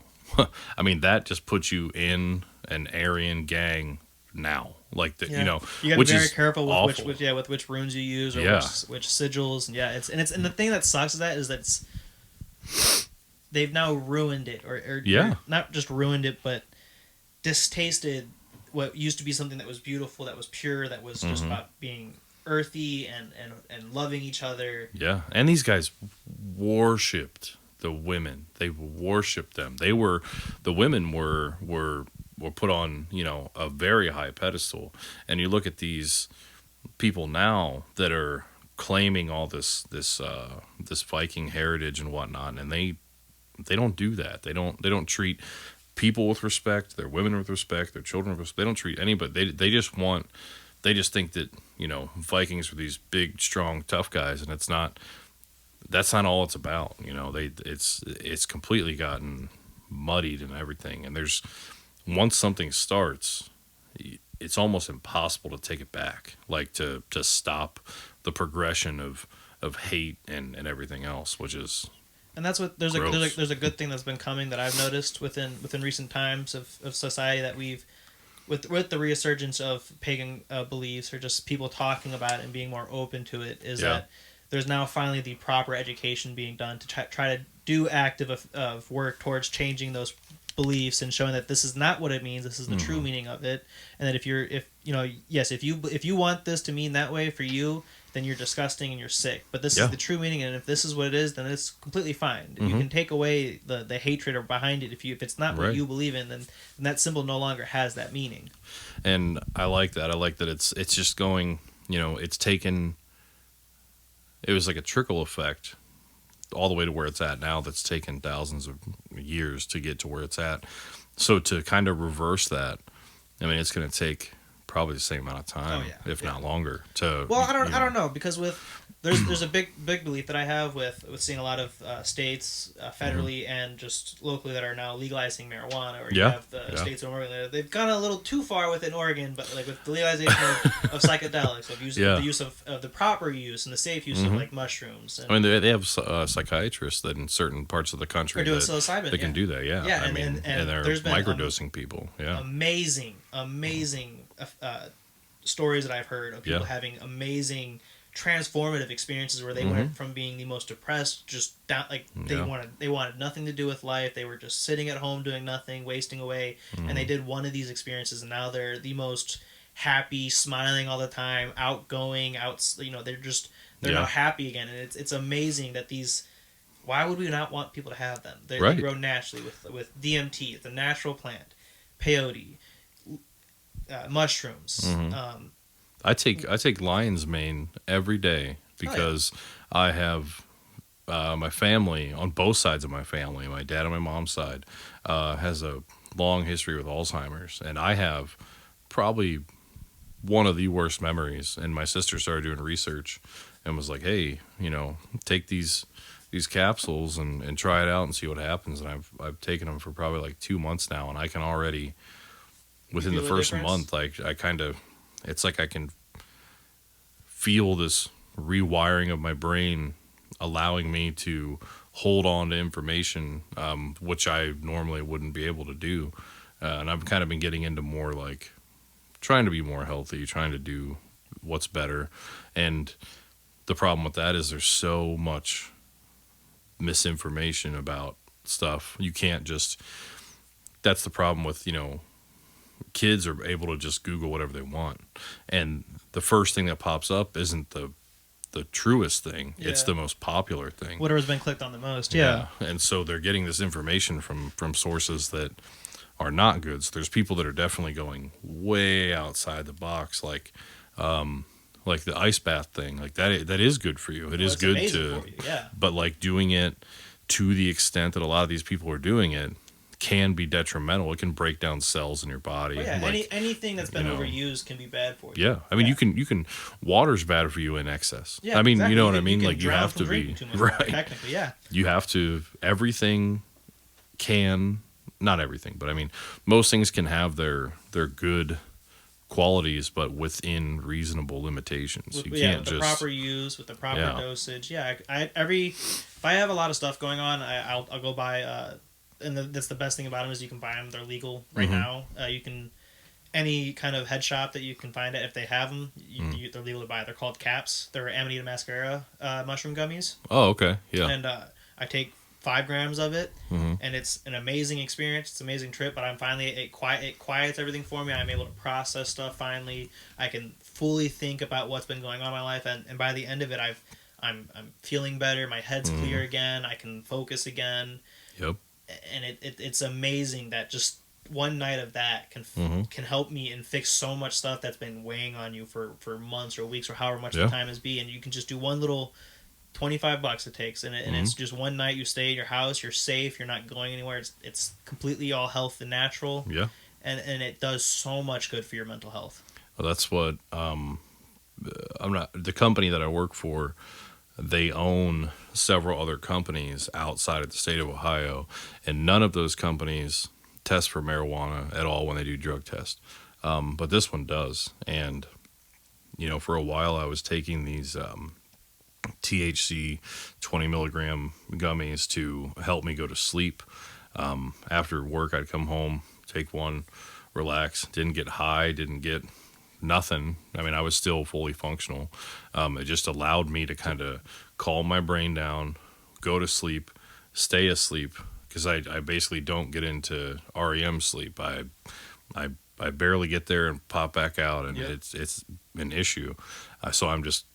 I mean, that just puts you in an Aryan gang now, like you got to be very careful with which runes you use or which sigils, and it's the thing that sucks is that they've now ruined it, or not just ruined it, but distasted what used to be something that was beautiful, that was pure, that was just about being earthy and loving each other. And these guys worshipped the women. They worshipped them. The women were put on a very high pedestal. And you look at these people now that are claiming all this Viking heritage and whatnot, and they don't do that. They don't treat people with respect, their women with respect, their children with respect. They don't treat anybody. They just think that Vikings were these big, strong, tough guys, and it's not. that's not all it's about. You know, it's completely gotten muddied and everything. And once something starts, it's almost impossible to take it back, like to stop the progression of hate and everything else, which is. And that's what there's a good thing that's been coming that I've noticed within recent times of society, that we've with the resurgence of pagan beliefs, or just people talking about it and being more open to it, is that there's now finally the proper education being done to try to do active of work towards changing those beliefs and showing that this is not what it means. This is the true meaning of it, and that if you want this to mean that way for you, then you're disgusting and you're sick. But this is the true meaning, and if this is what it is, then it's completely fine. You can take away the hatred or behind it. If it's not what you believe in, then that symbol no longer has that meaning. And I like that. I like that it's just going. You know, it's taken. It was like a trickle effect, all the way to where it's at now. That's taken thousands of years to get to where it's at. So to kind of reverse that, I mean, it's going to take probably the same amount of time, if not longer. I don't know, because there's a big belief that I have with seeing a lot of states federally and just locally that are now legalizing marijuana, or you have the states in Oregon. They've gone a little too far with it in Oregon, but like with the legalization of psychedelics, the use of the proper use and the safe use of like mushrooms. And, I mean, they have psychiatrists that in certain parts of the country doing psilocybin. They can do that. I mean, and they're microdosing people. Yeah, amazing stories that I've heard of people having amazing transformative experiences where they went from being the most depressed, just down, like they wanted nothing to do with life. They were just sitting at home doing nothing, wasting away, and they did one of these experiences, and now they're the most happy, smiling all the time, outgoing, they're now happy again, and it's amazing that these. Why would we not want people to have them? They grow naturally with DMT, it's a natural plant, peyote, mushrooms. I take lion's mane every day because I have my family on both sides of my family. My dad on my mom's side has a long history with Alzheimer's, and I have probably one of the worst memories. And my sister started doing research and was like, "Hey, take these capsules and try it out and see what happens." And I've taken them for probably like 2 months now, and I can already within the first month, like I kind of. It's like I can feel this rewiring of my brain, allowing me to hold on to information, which I normally wouldn't be able to do. And I've kind of been getting into more like trying to be more healthy, trying to do what's better. And the problem with that is there's so much misinformation about stuff. You can't just. That's the problem with, kids are able to just Google whatever they want, and the first thing that pops up isn't the truest thing. It's the most popular thing, whatever's been clicked on the most. And so they're getting this information from sources that are not good. So there's people that are definitely going way outside the box, like the ice bath thing, like that is good for you. It is good to but like doing it to the extent that a lot of these people are doing it can be detrimental. It can break down cells in your body. Anything that's been overused can be bad for you. Yeah, I mean, you can. Water's bad for you in excess. Yeah, I mean, exactly. You know what I mean. Like you have to be right. Technically, yeah. You have to. Everything can, not everything, but I mean, most things can have their good qualities, but within reasonable limitations. You can't with the proper use, with the proper dosage. Yeah, if I have a lot of stuff going on, I'll go buy. And that's the best thing about them is you can buy them. They're legal right now. You can any kind of head shop that you can find it. If they have them, they're legal to buy. They're called caps. They're Amanita muscaria mushroom gummies. Oh, okay, yeah. And I take 5 grams of it, and it's an amazing experience. It's an amazing trip. But I'm finally it quiets everything for me. I'm able to process stuff. Finally, I can fully think about what's been going on in my life, and by the end of it, I'm feeling better. My head's clear again. I can focus again. Yep. And it's amazing that just one night of that can help me and fix so much stuff that's been weighing on you for months or weeks or however much the time has been. And you can just do one little $25 it takes, and it's just one night. You stay at your house, you're safe, you're not going anywhere. It's completely all health and natural. Yeah, and it does so much good for your mental health. Well, that's what I'm not. The company that I work for, they own several other companies outside of the state of Ohio, and none of those companies test for marijuana at all when they do drug tests. But this one does. And, for a while I was taking these THC 20 milligram gummies to help me go to sleep. After work, I'd come home, take one, relax, didn't get high, didn't get nothing. I mean, I was still fully functional. It just allowed me to kind of calm my brain down, go to sleep, stay asleep, because I basically don't get into REM sleep. I barely get there and pop back out, and it's an issue. So I'm just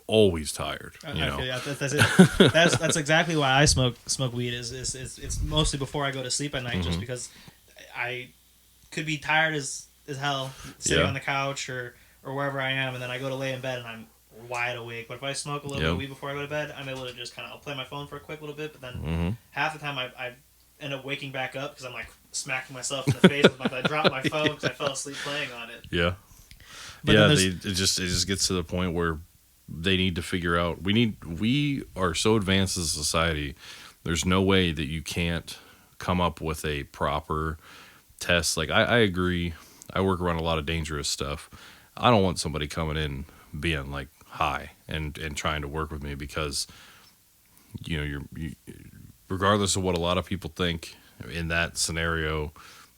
always tired. Yeah, that's it. That's exactly why I smoke weed. Is it's mostly before I go to sleep at night, just because I could be tired as hell sitting on the couch or wherever I am, and then I go to lay in bed and I'm wide awake. But if I smoke a little bit of weed before I go to bed, I'm able to just I'll play my phone for a quick little bit, but then half the time I end up waking back up because I'm like smacking myself in the face with I dropped my phone because I fell asleep playing on it. Yeah. But it just gets to the point where they need to figure out, we are so advanced as a society, there's no way that you can't come up with a proper test. Like I agree, I work around a lot of dangerous stuff. I don't want somebody coming in being like high and trying to work with me, because you regardless of what a lot of people think, in that scenario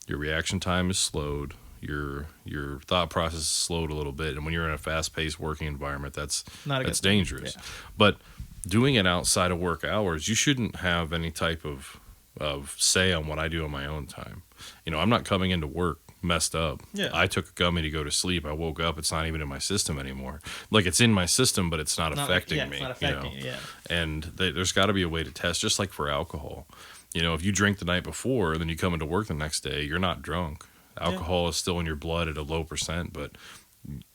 your reaction time is slowed, your thought process is slowed a little bit, and when you're in a fast-paced working environment, that's dangerous. Yeah. But doing it outside of work hours, you shouldn't have any type of say on what I do on my own time. I'm not coming into work messed up. Yeah. I took a gummy to go to sleep. I woke up, it's not even in my system anymore. Like, it's in my system, but it's not affecting me. It's not affecting you, yeah. And there's got to be a way to test, just like for alcohol. If you drink the night before and then you come into work the next day, you're not drunk. Alcohol is still in your blood at a low %, but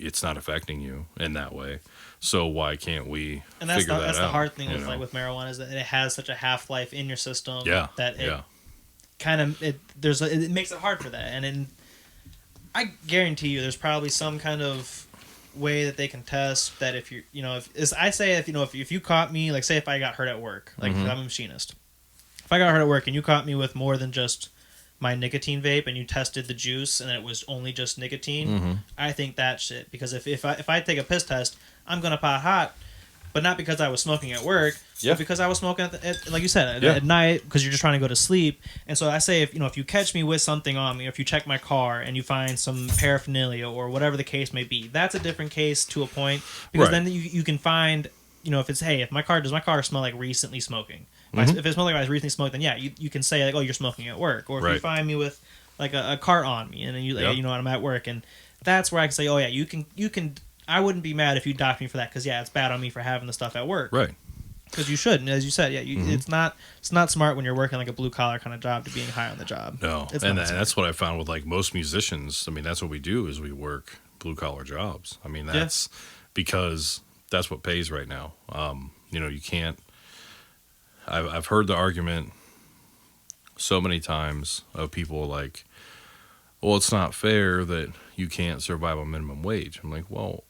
it's not affecting you in that way. So why can't we figure that out? That's the hard thing with marijuana, is that it has such a half-life in your system that it makes it hard for that. And I guarantee you there's probably some kind of way that they can test that if you're, if you caught me, like say if I got hurt at work, like I'm a machinist. If I got hurt at work and you caught me with more than just my nicotine vape and you tested the juice and it was only just nicotine, I think that shit. Because if I take a piss test, I'm going to pot hot, but not because I was smoking at work, but because I was smoking like you said, at night, because you're just trying to go to sleep. And so I say, if you catch me with something on me, or if you check my car and you find some paraphernalia or whatever the case may be, that's a different case to a point, because then you can find, if it's, hey, does my car smell like recently smoking? If it smells like I was recently smoked, then you can say like, oh, you're smoking at work. Or if you find me with like a cart on me, and then I'm at work, and that's where I can say, oh yeah, you can. I wouldn't be mad if you docked me for that, because it's bad on me for having the stuff at work. Right. Because you should, and as you said, it's not smart when you're working like a blue collar kind of job to being high on the job. No, and that's what I found with like most musicians. I mean, that's what we do, is we work blue collar jobs. I mean, that's because that's what pays right now. You can't. I've heard the argument so many times of people like, well, it's not fair that you can't survive on minimum wage. I'm like, well,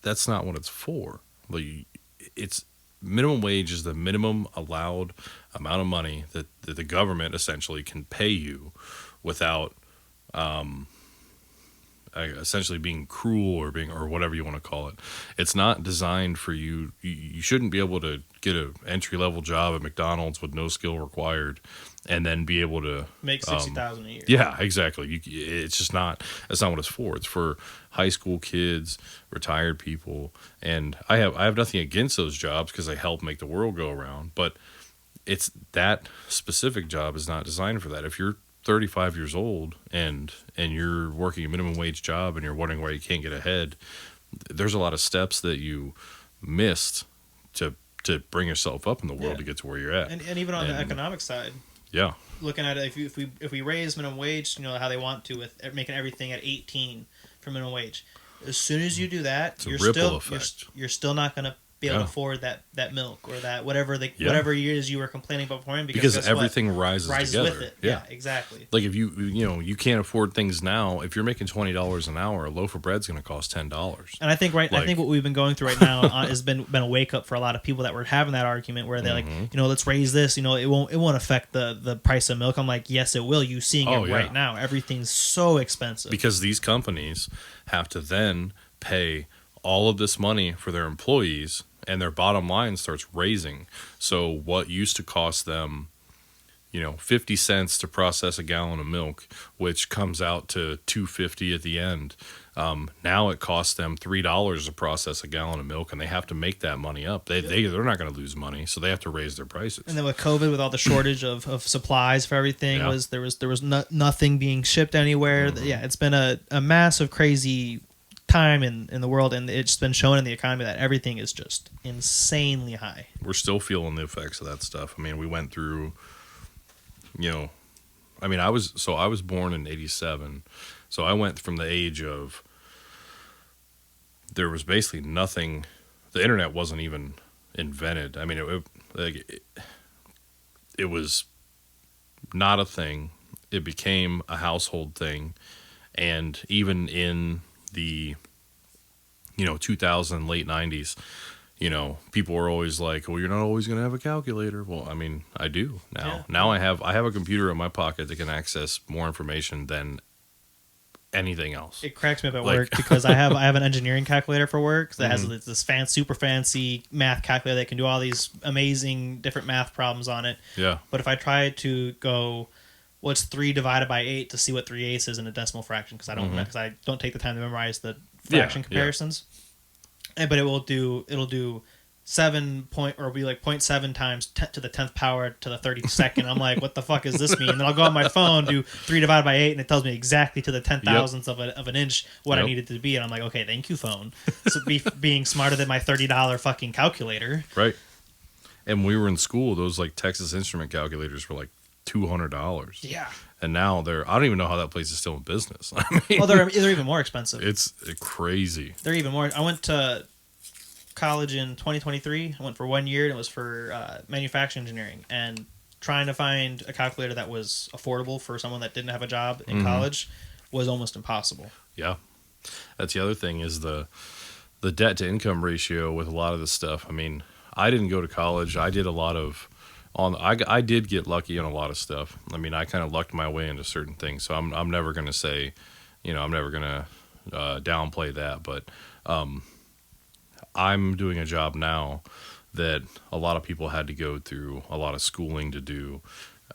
that's not what it's for. Like, it's minimum wage is the minimum allowed amount of money that the government essentially can pay you without essentially being cruel or whatever you want to call it. It's not designed for you. You shouldn't be able to get an entry-level job at McDonald's with no skill required and then be able to make $60,000 a year. Yeah, exactly. It's just not. That's not what it's for. It's for high school kids, retired people, and I have nothing against those jobs because they help make the world go around. But it's that specific job is not designed for that. If you're 35 years old and you're working a minimum wage job and you're wondering why you can't get ahead, there's a lot of steps that you missed to bring yourself up in the world to get to where you're at. And even on the economic side. Yeah. Looking at it, if we raise minimum wage, how they want to, with making everything at 18 for minimum wage. As soon as you do that, you're still not going to be able to afford that milk or that whatever years you were complaining about beforehand, because everything rises together with it. Yeah, exactly. Like if you can't afford things now, if you're making $20 an hour, a loaf of bread's going to cost $10. And I think I think what we've been going through right now has been a wake up for a lot of people that were having that argument where they're like, let's raise this, it won't affect the price of milk. I'm like, yes it will. You seeing it right now. Everything's so expensive because these companies have to then pay all of this money for their employees, and their bottom line starts raising. So what used to cost them 50 cents to process a gallon of milk, which comes out to $2.50 at the end, now it costs them $3 to process a gallon of milk, and they have to make that money up. They're not going to lose money, so they have to raise their prices. And then with COVID, with all the shortage of supplies for everything, there was nothing being shipped anywhere. Yeah, it's been a massive crazy time in the world, and it's been shown in the economy that everything is just insanely high. We're still feeling the effects of that stuff. I mean, we went through, I was born in 87, so I went from the age of, there was basically nothing, the internet wasn't even invented. I mean, it was not a thing. It became a household thing, and even in the 2000 late 90s, people were always like, well, you're not always going to have a calculator. Well, I mean, I do now. Now I have a computer in my pocket that can access more information than anything else. It cracks me up at work because I have an engineering calculator for work that has this super fancy math calculator that can do all these amazing different math problems on it. Yeah. But if I try to go, what's 3 divided by 8 to see what 3/8 is in a decimal fraction, because I don't take the time to memorize the fraction comparisons. But it'll do 0.7 times 10 to the 10th power to the 32nd. I'm like, what the fuck does this mean? And then I'll go on my phone, do 3 divided by 8, and it tells me exactly to the 10,000th of an inch what I needed to be. And I'm like, okay, thank you, phone. So being smarter than my $30 fucking calculator. Right. And when we were in school, those like Texas Instrument calculators were like $200. Yeah. And now I don't even know how that place is still in business. I mean, they're even more expensive. It's crazy. They're even more. I went to college in 2023. I went for 1 year, and it was for manufacturing engineering. And trying to find a calculator that was affordable for someone that didn't have a job in college was almost impossible. Yeah. That's the other thing is the debt to income ratio with a lot of this stuff. I mean, I didn't go to college. I did a lot of I did get lucky on a lot of stuff. I mean, I kind of lucked my way into certain things. So I'm never going to say, I'm never going to downplay that. But I'm doing a job now that a lot of people had to go through a lot of schooling to do.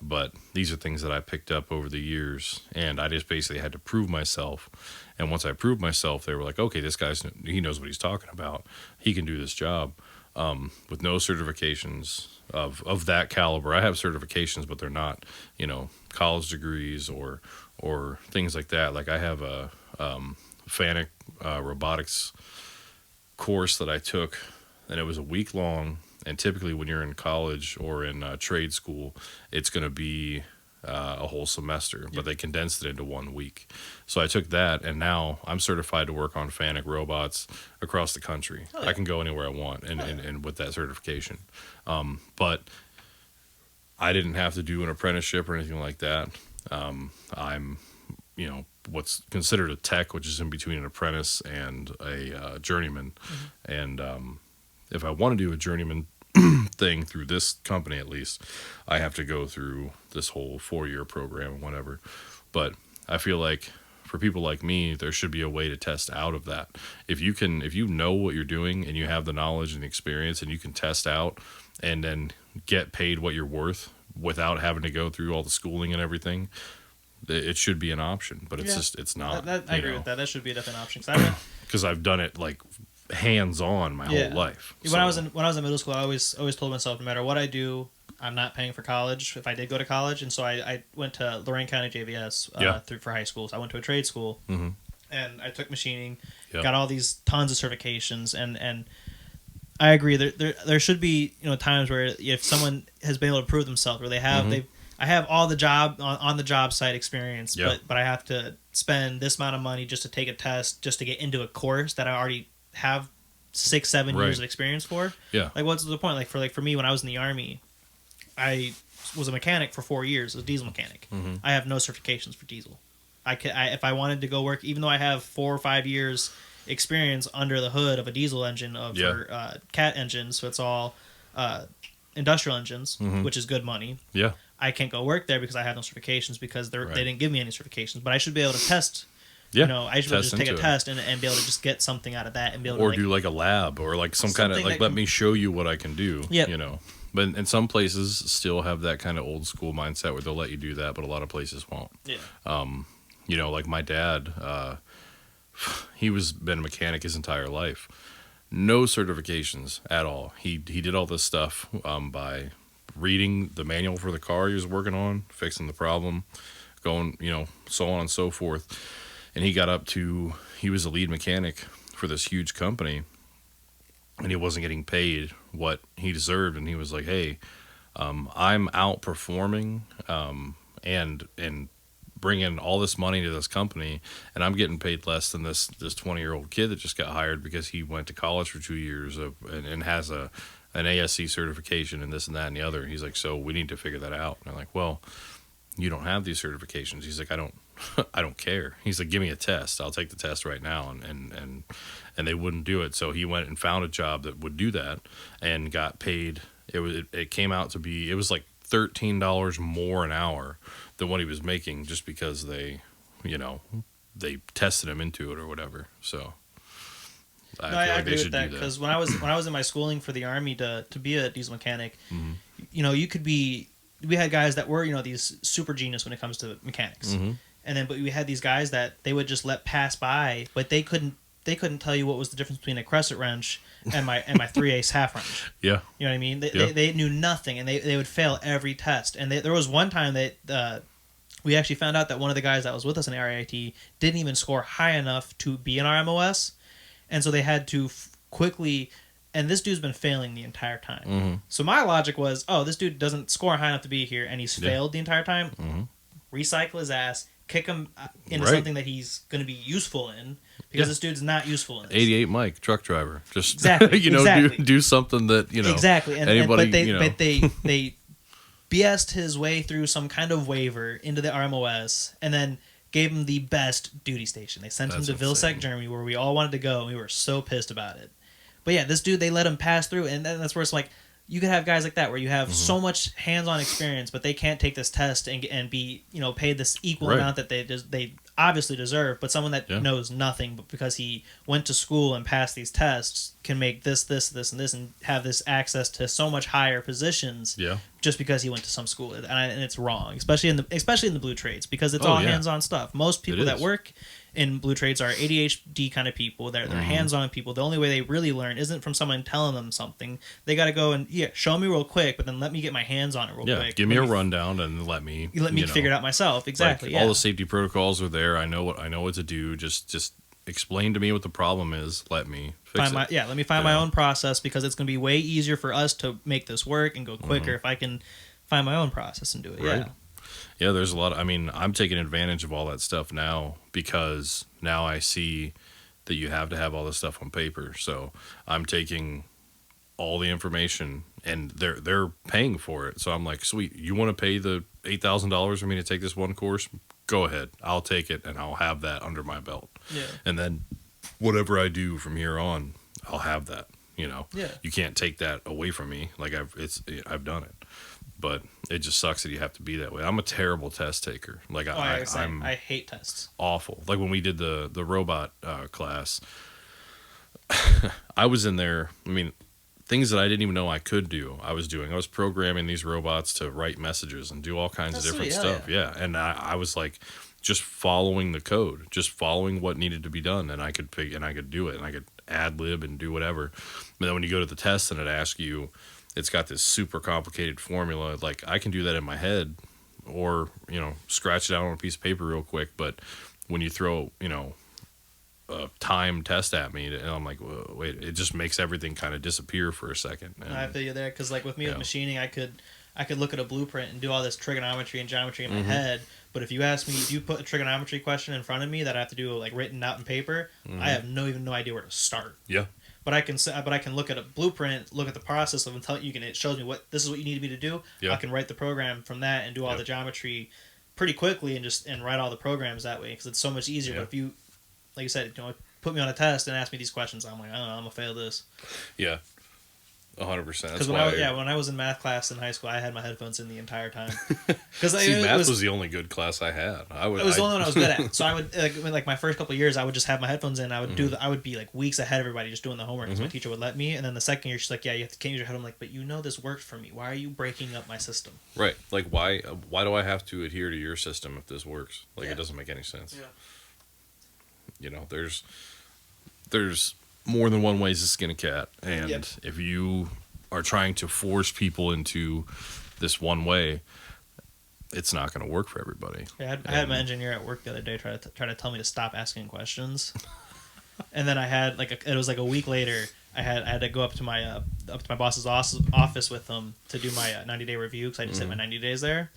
But these are things that I picked up over the years, and I just basically had to prove myself. And once I proved myself, they were like, okay, this he knows what he's talking about. He can do this job. With no certifications of that caliber. I have certifications, but they're not, college degrees or things like that. Like I have a FANUC robotics course that I took, and it was a week long. And typically when you're in college or in trade school, it's going to be a whole semester, but they condensed it into 1 week. So I took that, and now I'm certified to work on FANUC robots across the country. Oh, yeah. I can go anywhere I want, and with that certification. But I didn't have to do an apprenticeship or anything like that. I'm, what's considered a tech, which is in between an apprentice and a journeyman. And if I want to do a journeyman thing through this company, at least I have to go through this whole 4-year program and whatever. But I feel like for people like me, there should be a way to test out of that. If you know what you're doing and you have the knowledge and the experience, and you can test out and then get paid what you're worth without having to go through all the schooling and everything, it should be an option. But it's not. I agree with that. That should be a different option. Because I've done it like hands-on my whole life. When I was in middle school, I always told myself, no matter what I do, I'm not paying for college if I did go to college. And so I went to Lorain County JVS for high school. So I went to a trade school, and I took machining, got all these tons of certifications, and I agree. There should be times where if someone has been able to prove themselves, where they have I have all the job on the job site experience, but I have to spend this amount of money just to take a test, just to get into a course that I already have 6-7 Right. years of experience for. Yeah. Like, what's the point? Like for me, when I was in the Army, I was a mechanic for 4 years, a diesel mechanic. Mm-hmm. I have no certifications for diesel. If I wanted to go work, even though I have 4 or 5 years experience under the hood of a diesel engine for cat engines, so it's all industrial engines, which is good money. Yeah. I can't go work there because I have no certifications because they didn't give me any certifications. But I should be able to test. Yeah. You know, I should be able to just take a test and be able to just get something out of that and be able to do like a lab or like some kind of like let me show you what I can do. Yep. You know. But in some places still have that kind of old school mindset where they'll let you do that, but a lot of places won't. Yeah. You know, like my dad, he been a mechanic his entire life. No certifications at all. He did all this stuff by reading the manual for the car he was working on, fixing the problem, going, you know, so on and so forth. And he was a lead mechanic for this huge company, and he wasn't getting paid what he deserved. And he was like, hey, I'm outperforming and bringing all this money to this company, and I'm getting paid less than this 20-year-old kid that just got hired because he went to college for 2 years and has an ASC certification and this and that and the other. He's like, so we need to figure that out. And I'm like, well, you don't have these certifications. He's like, I don't care. He's like, give me a test. I'll take the test right now. And they wouldn't do it. So he went and found a job that would do that and got paid. It came out to be, it was like $13 more an hour than what he was making just because they tested him into it or whatever. So I agree with that because when I was in my schooling for the Army to be a diesel mechanic, you know, we had guys that were, you know, these super genius when it comes to mechanics, but we had these guys that they would just let pass by, but they couldn't tell you what was the difference between a crescent wrench and my 3/8 half wrench. Yeah, you know what I mean. They knew nothing, and they would fail every test. And there was one time that we actually found out that one of the guys that was with us in RIT didn't even score high enough to be in our MOS. And so they had to quickly, and this dude's been failing the entire time. So my logic was, oh, this dude doesn't score high enough to be here, and he's failed the entire time. Recycle his ass, kick him into something that he's going to be useful in, because this dude's not useful in this. 88 Mike, truck driver. Just, exactly, do something that, you know. Exactly. Anybody, but they BS'd his way through some kind of waiver into the RMOS, and then gave him the best duty station. They sent him to Vilseck, Germany, where we all wanted to go, and we were so pissed about it. But yeah, this dude, they let him pass through, and that's where it's like, you could have guys like that, where you have so much hands-on experience, but they can't take this test and be, you know, paid this equal amount that they obviously deserve. But someone that knows nothing, but because he went to school and passed these tests, can make this, and this, and have this access to so much higher positions. Yeah. Just because he went to some school, and it's wrong, especially in the blue trades, because it's all hands-on stuff. Most people that work in blue trades are ADHD kind of people. They're hands-on people. The only way they really learn isn't from someone telling them something. They got to go and show me real quick, but then let me get my hands on it real quick. Give me a rundown and let me figure it out myself. Exactly. Like, all the safety protocols are there. I know what to do. Just explain to me what the problem is. Let me fix it. Let me find my own process, because it's going to be way easier for us to make this work and go quicker if I can find my own process and do it. Right. Yeah, there's a lot. I'm taking advantage of all that stuff now, because now I see that you have to have all this stuff on paper. So I'm taking all the information, and they're paying for it. So I'm like, sweet, you want to pay the $8,000 for me to take this one course? Go ahead. I'll take it, and I'll have that under my belt. Yeah. And then whatever I do from here on, I'll have that. You know. Yeah. You can't take that away from me. Like I've done it. But it just sucks that you have to be that way. I'm a terrible test taker. Like I hate tests. Awful. Like when we did the robot class, I was in there. Things that I didn't even know I could do, I was doing. I was programming these robots to write messages and do all kinds of different stuff. Yeah. And I was like just following the code, just following what needed to be done, and I could do it, and I could ad lib and do whatever. But then when you go to the test and it asks you, it's got this super complicated formula. Like, I can do that in my head, or, scratch it out on a piece of paper real quick. But when you throw, a time test at me, and I'm like, wait, it just makes everything kind of disappear for a second. And I feel you there, because like with me with machining, I could look at a blueprint and do all this trigonometry and geometry in my head. But if you ask me, if you put a trigonometry question in front of me that I have to do like written out in paper, I have no idea where to start. Yeah. but I can look at a blueprint, look at the process of until you can. It shows me this is what you need me to do. Yeah. I can write the program from that and do all the geometry pretty quickly and write all the programs that way because it's so much easier. But if you, like you said, put me on a test and ask me these questions, I'm like, I don't know, I'm gonna fail this. Yeah. 100%. Because when I was in math class in high school, I had my headphones in the entire time. Because math was the only good class I had. It was the only one I was good at. So I would like my first couple of years, I would just have my headphones in. I would I would be like weeks ahead of everybody just doing the homework because my teacher would let me. And then the second year, she's like, "Yeah, you have to change your head." I'm like, "But this worked for me. Why are you breaking up my system?" Right. Like why do I have to adhere to your system if this works? Like it doesn't make any sense. Yeah. There's more than one way to skin a cat, and if you are trying to force people into this one way, it's not going to work for everybody. Yeah, I had my engineer at work the other day try to tell me to stop asking questions, and then I had it was like a week later. I had to go up to my boss's office with him to do my 90-day review because I just hit my 90 days there,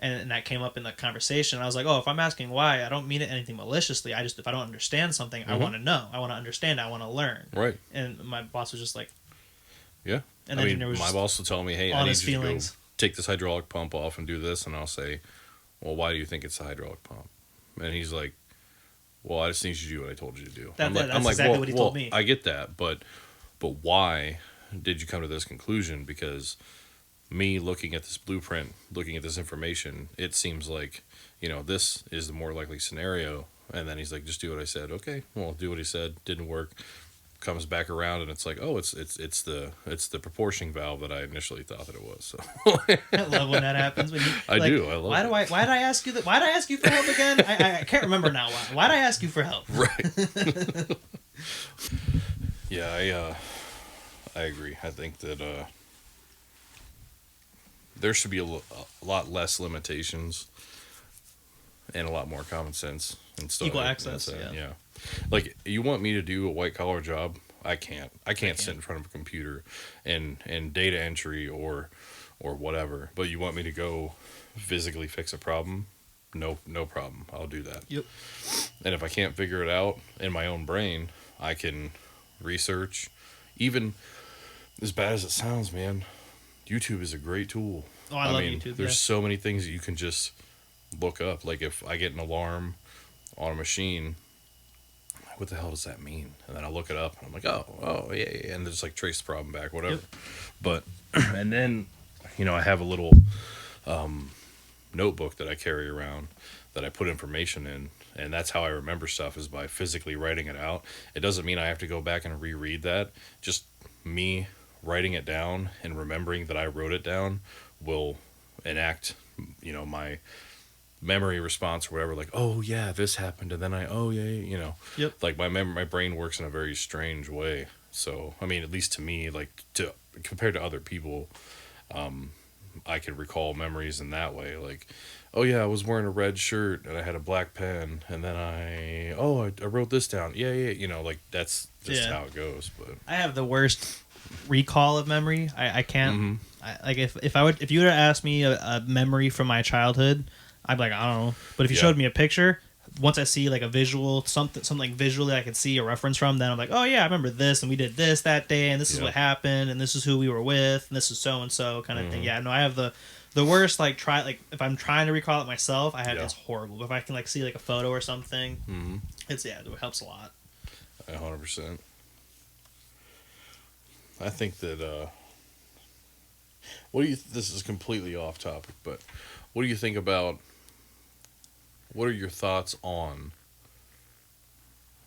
and that came up in the conversation. I was like, oh, if I'm asking why, I don't mean it anything maliciously. If I don't understand something, I want to know. I want to understand. I want to learn. Right. And my boss was just like, yeah. And my boss will tell me, hey, I need you to go take this hydraulic pump off and do this. And I'll say, well, why do you think it's a hydraulic pump? And he's like, well, I just need you to do what I told you to do. That's exactly what he told me. I get that, but why did you come to this conclusion? Because me looking at this blueprint, looking at this information, it seems like, this is the more likely scenario. And then he's like, just do what I said. Okay, well, do what he said. Didn't work. Comes back around and it's like, oh, it's the proportioning valve that I initially thought that it was. So I love when that happens. When I do. I love it. Why did I ask you that? Why did I ask you for help again? I can't remember now. Why did I ask you for help? Right. Yeah, I agree. I think that there should be a lot less limitations and a lot more common sense and stuff. Equal access. Yeah. Like, you want me to do a white collar job? I can't sit in front of a computer and data entry or whatever. But you want me to go physically fix a problem? No problem. I'll do that. Yep. And if I can't figure it out in my own brain, I can research. Even as bad as it sounds, man, YouTube is a great tool. Oh, I love YouTube. There's so many things that you can just look up. Like if I get an alarm on a machine, what the hell does that mean? And then I look it up and I'm like, oh yeah, and just like trace the problem back, whatever. Yep. But and then I have a little notebook that I carry around that I put information in, and that's how I remember stuff, is by physically writing it out. It doesn't mean I have to go back and reread that. Just me writing it down and remembering that I wrote it down will enact my memory response or whatever, like, oh yeah, this happened, and then Yep. Like my brain works in a very strange way. So I mean, at least to me, like, compared to other people, I could recall memories in that way. Like, oh yeah, I was wearing a red shirt and I had a black pen, and then I wrote this down. Yeah, like that's just how it goes. But I have the worst recall of memory. I can't. If you were to ask me a memory from my childhood, I'd be like, I don't know. But if you showed me a picture, once I see like a visual, something like visually I could see a reference from, then I'm like, oh yeah, I remember this, and we did this that day, and this is what happened, and this is who we were with, and this is so and so kind of thing. Yeah, no, I have the worst, like, if I'm trying to recall it myself, it's horrible. But if I can like see like a photo or something, it helps a lot. 100%. I think that this is completely off topic, but what do you think about, what are your thoughts on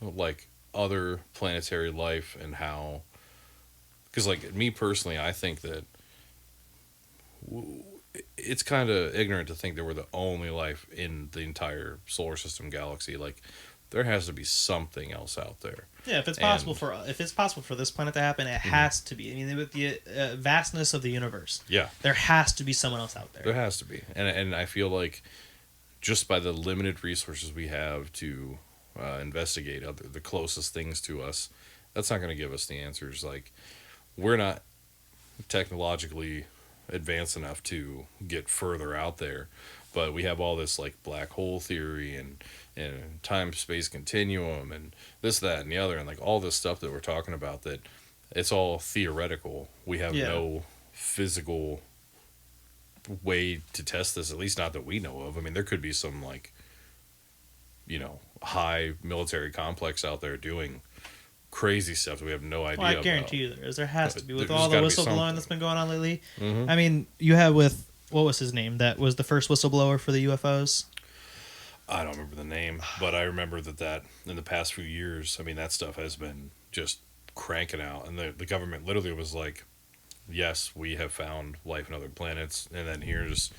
like other planetary life and how, because like me personally, I think that it's kind of ignorant to think that we're the only life in the entire solar system galaxy. Like, there has to be something else out there. Yeah, if it's possible for this planet to happen, it has to be. I mean, with the vastness of the universe, there has to be someone else out there. There has to be, and I feel like just by the limited resources we have to investigate the closest things to us, that's not going to give us the answers. Like, we're not technologically advanced enough to get further out there, but we have all this like black hole theory and time space continuum and this, that, and the other, and like all this stuff that we're talking about that it's all theoretical. We have no physical way to test this, at least not that we know of. I mean, there could be some, like, you know, high military complex out there doing crazy stuff that we have no idea about. I guarantee you there is. There has to be. With There's all the gotta be whistleblowing that's been going on lately. Mm-hmm. I mean, you have with, what was his name? That was the first whistleblower for the UFOs? I don't remember the name, but I remember that in the past few years, I mean, that stuff has been just cranking out. And the government literally was like, yes, we have found life on other planets. And then here's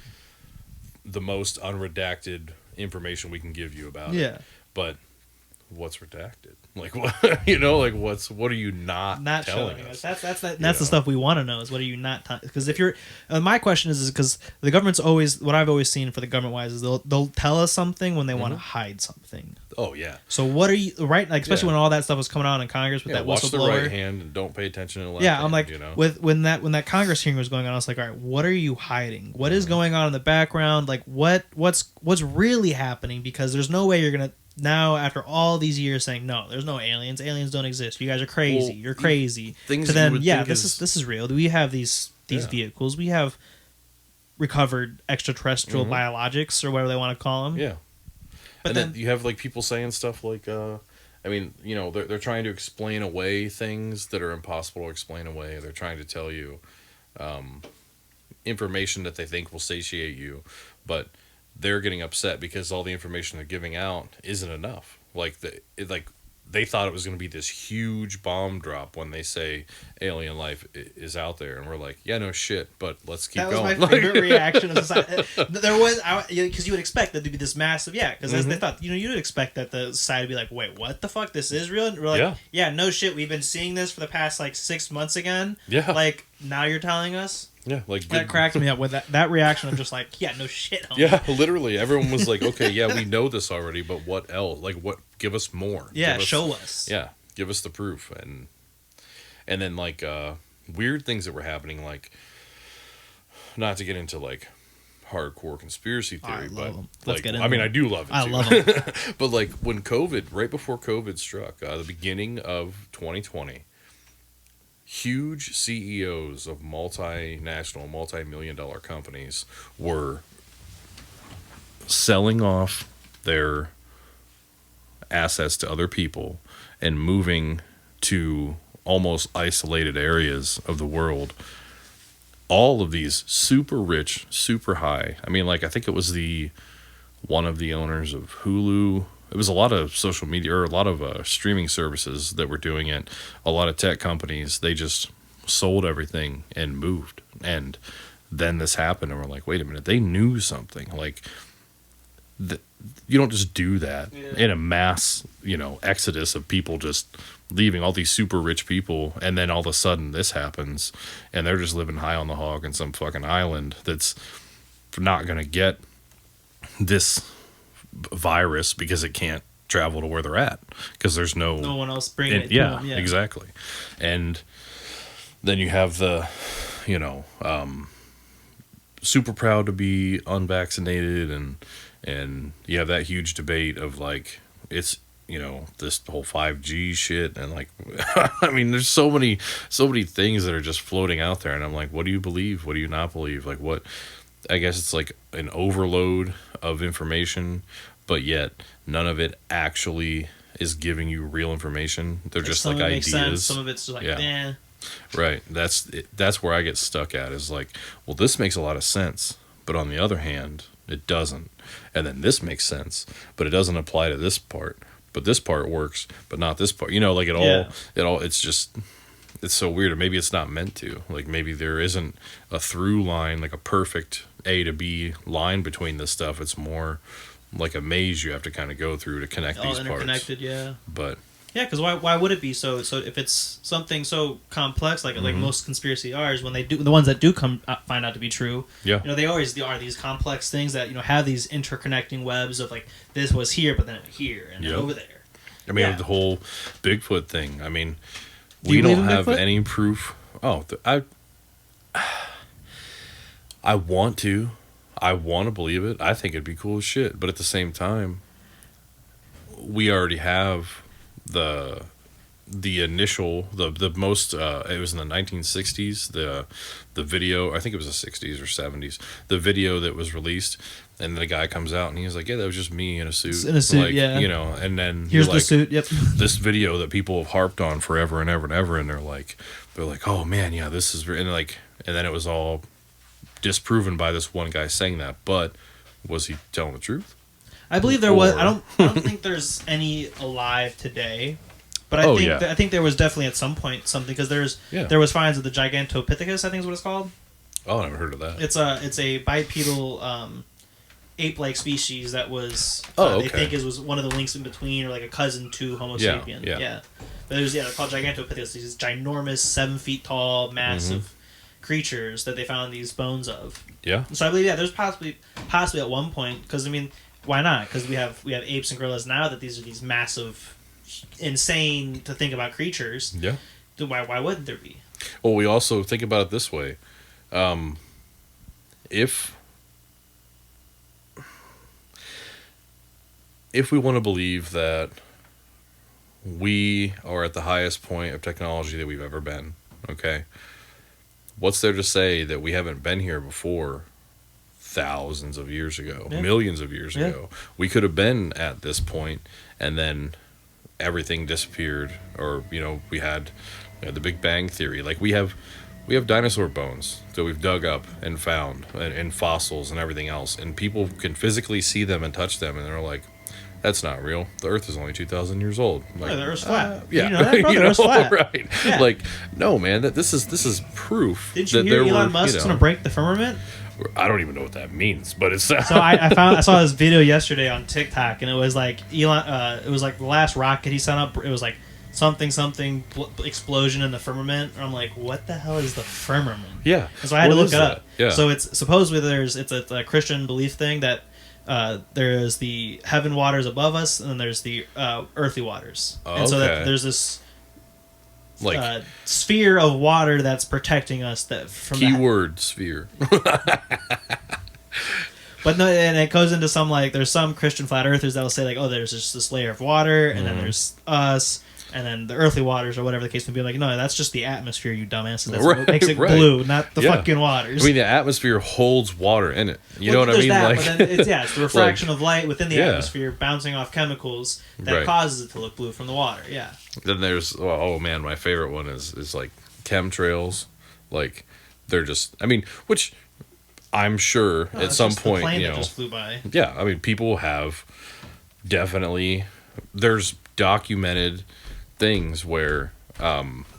the most unredacted information we can give you about it. But what's redacted? Like, what, you know, like what are you not telling showing us? That's the stuff we want to know, is what are you not because if you're my question is because the government's always, what I've always seen for the government wise is they'll tell us something when they want to hide something. Oh yeah. So what are you, right, like especially when all that stuff was coming out in Congress with that watch whistleblower. Watch the right hand and don't pay attention to the left hand, I'm like, you know? when that Congress hearing was going on, I was like, all right, what are you hiding? What is going on in the background? Like what's really happening? Because there's no way you're gonna now, after all these years, saying no, there's no aliens. Aliens don't exist. You guys are crazy. Well, you're crazy. Things to then, think this is real. We have these vehicles. We have recovered extraterrestrial biologics, or whatever they want to call them. Yeah. But then you have like people saying stuff like, I mean, you know, they're trying to explain away things that are impossible to explain away. They're trying to tell you information that they think will satiate you, but they're getting upset because all the information they're giving out isn't enough. Like they thought it was going to be this huge bomb drop when they say alien life is out there, and we're like, yeah, no shit, but let's keep going. That was my favorite reaction of society. There was, because you would expect that to be this massive, because as they thought, you would expect that the society would be like, wait, what the fuck? This is real? And we're like, yeah, no shit. We've been seeing this for the past like 6 months again. Yeah, like now you're telling us. Yeah, like that cracked me up with that reaction of just like, yeah, no shit, homie. Yeah, literally, everyone was like, okay, yeah, we know this already, but what else? Like, what? Give us more. Yeah, show us. Yeah, give us the proof, and then like weird things that were happening, like, not to get into like hardcore conspiracy theory, but like, I mean, I do love it. I love it. But like when right before COVID struck, the beginning of 2020. Huge CEOs of multinational, multi-million-dollar companies were selling off their assets to other people and moving to almost isolated areas of the world. All of these super rich, super high. I mean, like, I think it was one of the owners of Hulu. It was a lot of social media, or a lot of streaming services that were doing it. A lot of tech companies, they just sold everything and moved. And then this happened, and we're like, wait a minute, they knew something. Like, you don't just do that in a mass, exodus of people just leaving, all these super rich people, and then all of a sudden this happens, and they're just living high on the hog in some fucking island that's not going to get this virus because it can't travel to where they're at because there's no one else bringing it to them. Yeah, exactly. And then you have the super proud to be unvaccinated, and you have that huge debate of like, it's this whole 5G shit, and like I mean, there's so many things that are just floating out there, and I'm like, what do you believe, what do you not believe? Like, what, I guess it's like an overload of information, but yet none of it actually is giving you real information. They're just like ideas. Sense. Some of it's just like, eh. Right. That's where I get stuck at, is like, well, this makes a lot of sense, but on the other hand, it doesn't. And then this makes sense, but it doesn't apply to this part. But this part works, but not this part. Like it's just, it's so weird. Or maybe it's not meant to. Like, maybe there isn't a through line, like a perfect A to B line between this stuff. It's more like a maze you have to kind of go through to connect these parts. All interconnected, yeah. But yeah, because why would it be so if it's something so complex like most conspiracy are, when they do, the ones that do find out to be true, they always are these complex things that have these interconnecting webs of like, this was here but then it went here and then over there. I mean, the whole Bigfoot thing. I mean, we don't have any proof. I want to believe it. I think it'd be cool as shit, but at the same time, we already have the the initial the most it was in the 1960s, the video, I think it was the 60s or 70s, the video that was released, and the guy comes out and he's like, yeah, that was just me in a suit. Like, yeah. You know, and then here's the like, suit. Yep. This video that people have harped on forever and ever and ever, and they're like, oh man, yeah, this is, and like, and then it was all disproven by this one guy saying that. But was he telling the truth? I believe there was. I don't think there's any alive today. But I think there was definitely at some point something, because there was finds of the Gigantopithecus, I think is what it's called. Oh, I never heard of that. It's a bipedal ape-like species that was they think was one of the links in between, or like a cousin to Homo sapien. Yeah. But they're called Gigantopithecus. These ginormous, 7 feet tall, massive creatures that they found these bones of. Yeah. So I believe there's possibly at one point, because I mean, why not? Because we have apes and gorillas now, that these are these massive, insane to think about creatures. Yeah. Why wouldn't there be? Well, we also think about it this way. If we want to believe that we are at the highest point of technology that we've ever been, okay, what's there to say that we haven't been here before thousands of years ago, millions of years ago? We could have been at this point, and then everything disappeared, or we had the Big Bang Theory. Like we have dinosaur bones that we've dug up and found, and fossils and everything else, and people can physically see them and touch them, and they're like, that's not real. The Earth is only 2,000 years old. Like, the Earth's flat. Yeah, you know that, bro? The Earth's flat. Right? Yeah. Like, no, man. That this is proof. Didn't you hear Elon Musk's gonna break the firmament? I don't even know what that means, but it's. So I saw this video yesterday on TikTok, and it was like Elon. It was like the last rocket he sent up. It was like something explosion in the firmament. And I'm like, what the hell is the firmament? Yeah. And so I had to look it up. Yeah. So it's supposedly it's a Christian belief thing that. There is the heaven waters above us, and then there's the earthly waters, and so that there's this like sphere of water that's protecting us from keyword sphere. But no, and it goes into some there's some Christian flat earthers that will say oh, there's just this layer of water, and then there's us. And then the earthly waters, or whatever the case may be, like, no, that's just the atmosphere, you dumbasses. That's what makes it blue, not the fucking waters. I mean, the atmosphere holds water in it. You know what I mean? That, but then it's the refraction of light within the atmosphere bouncing off chemicals that causes it to look blue from the water. Yeah. Then there's oh man, my favorite one is like chemtrails. Like they're just, I mean, which I'm sure at some point, that just flew by. Yeah, I mean, people have definitely, there's documented things where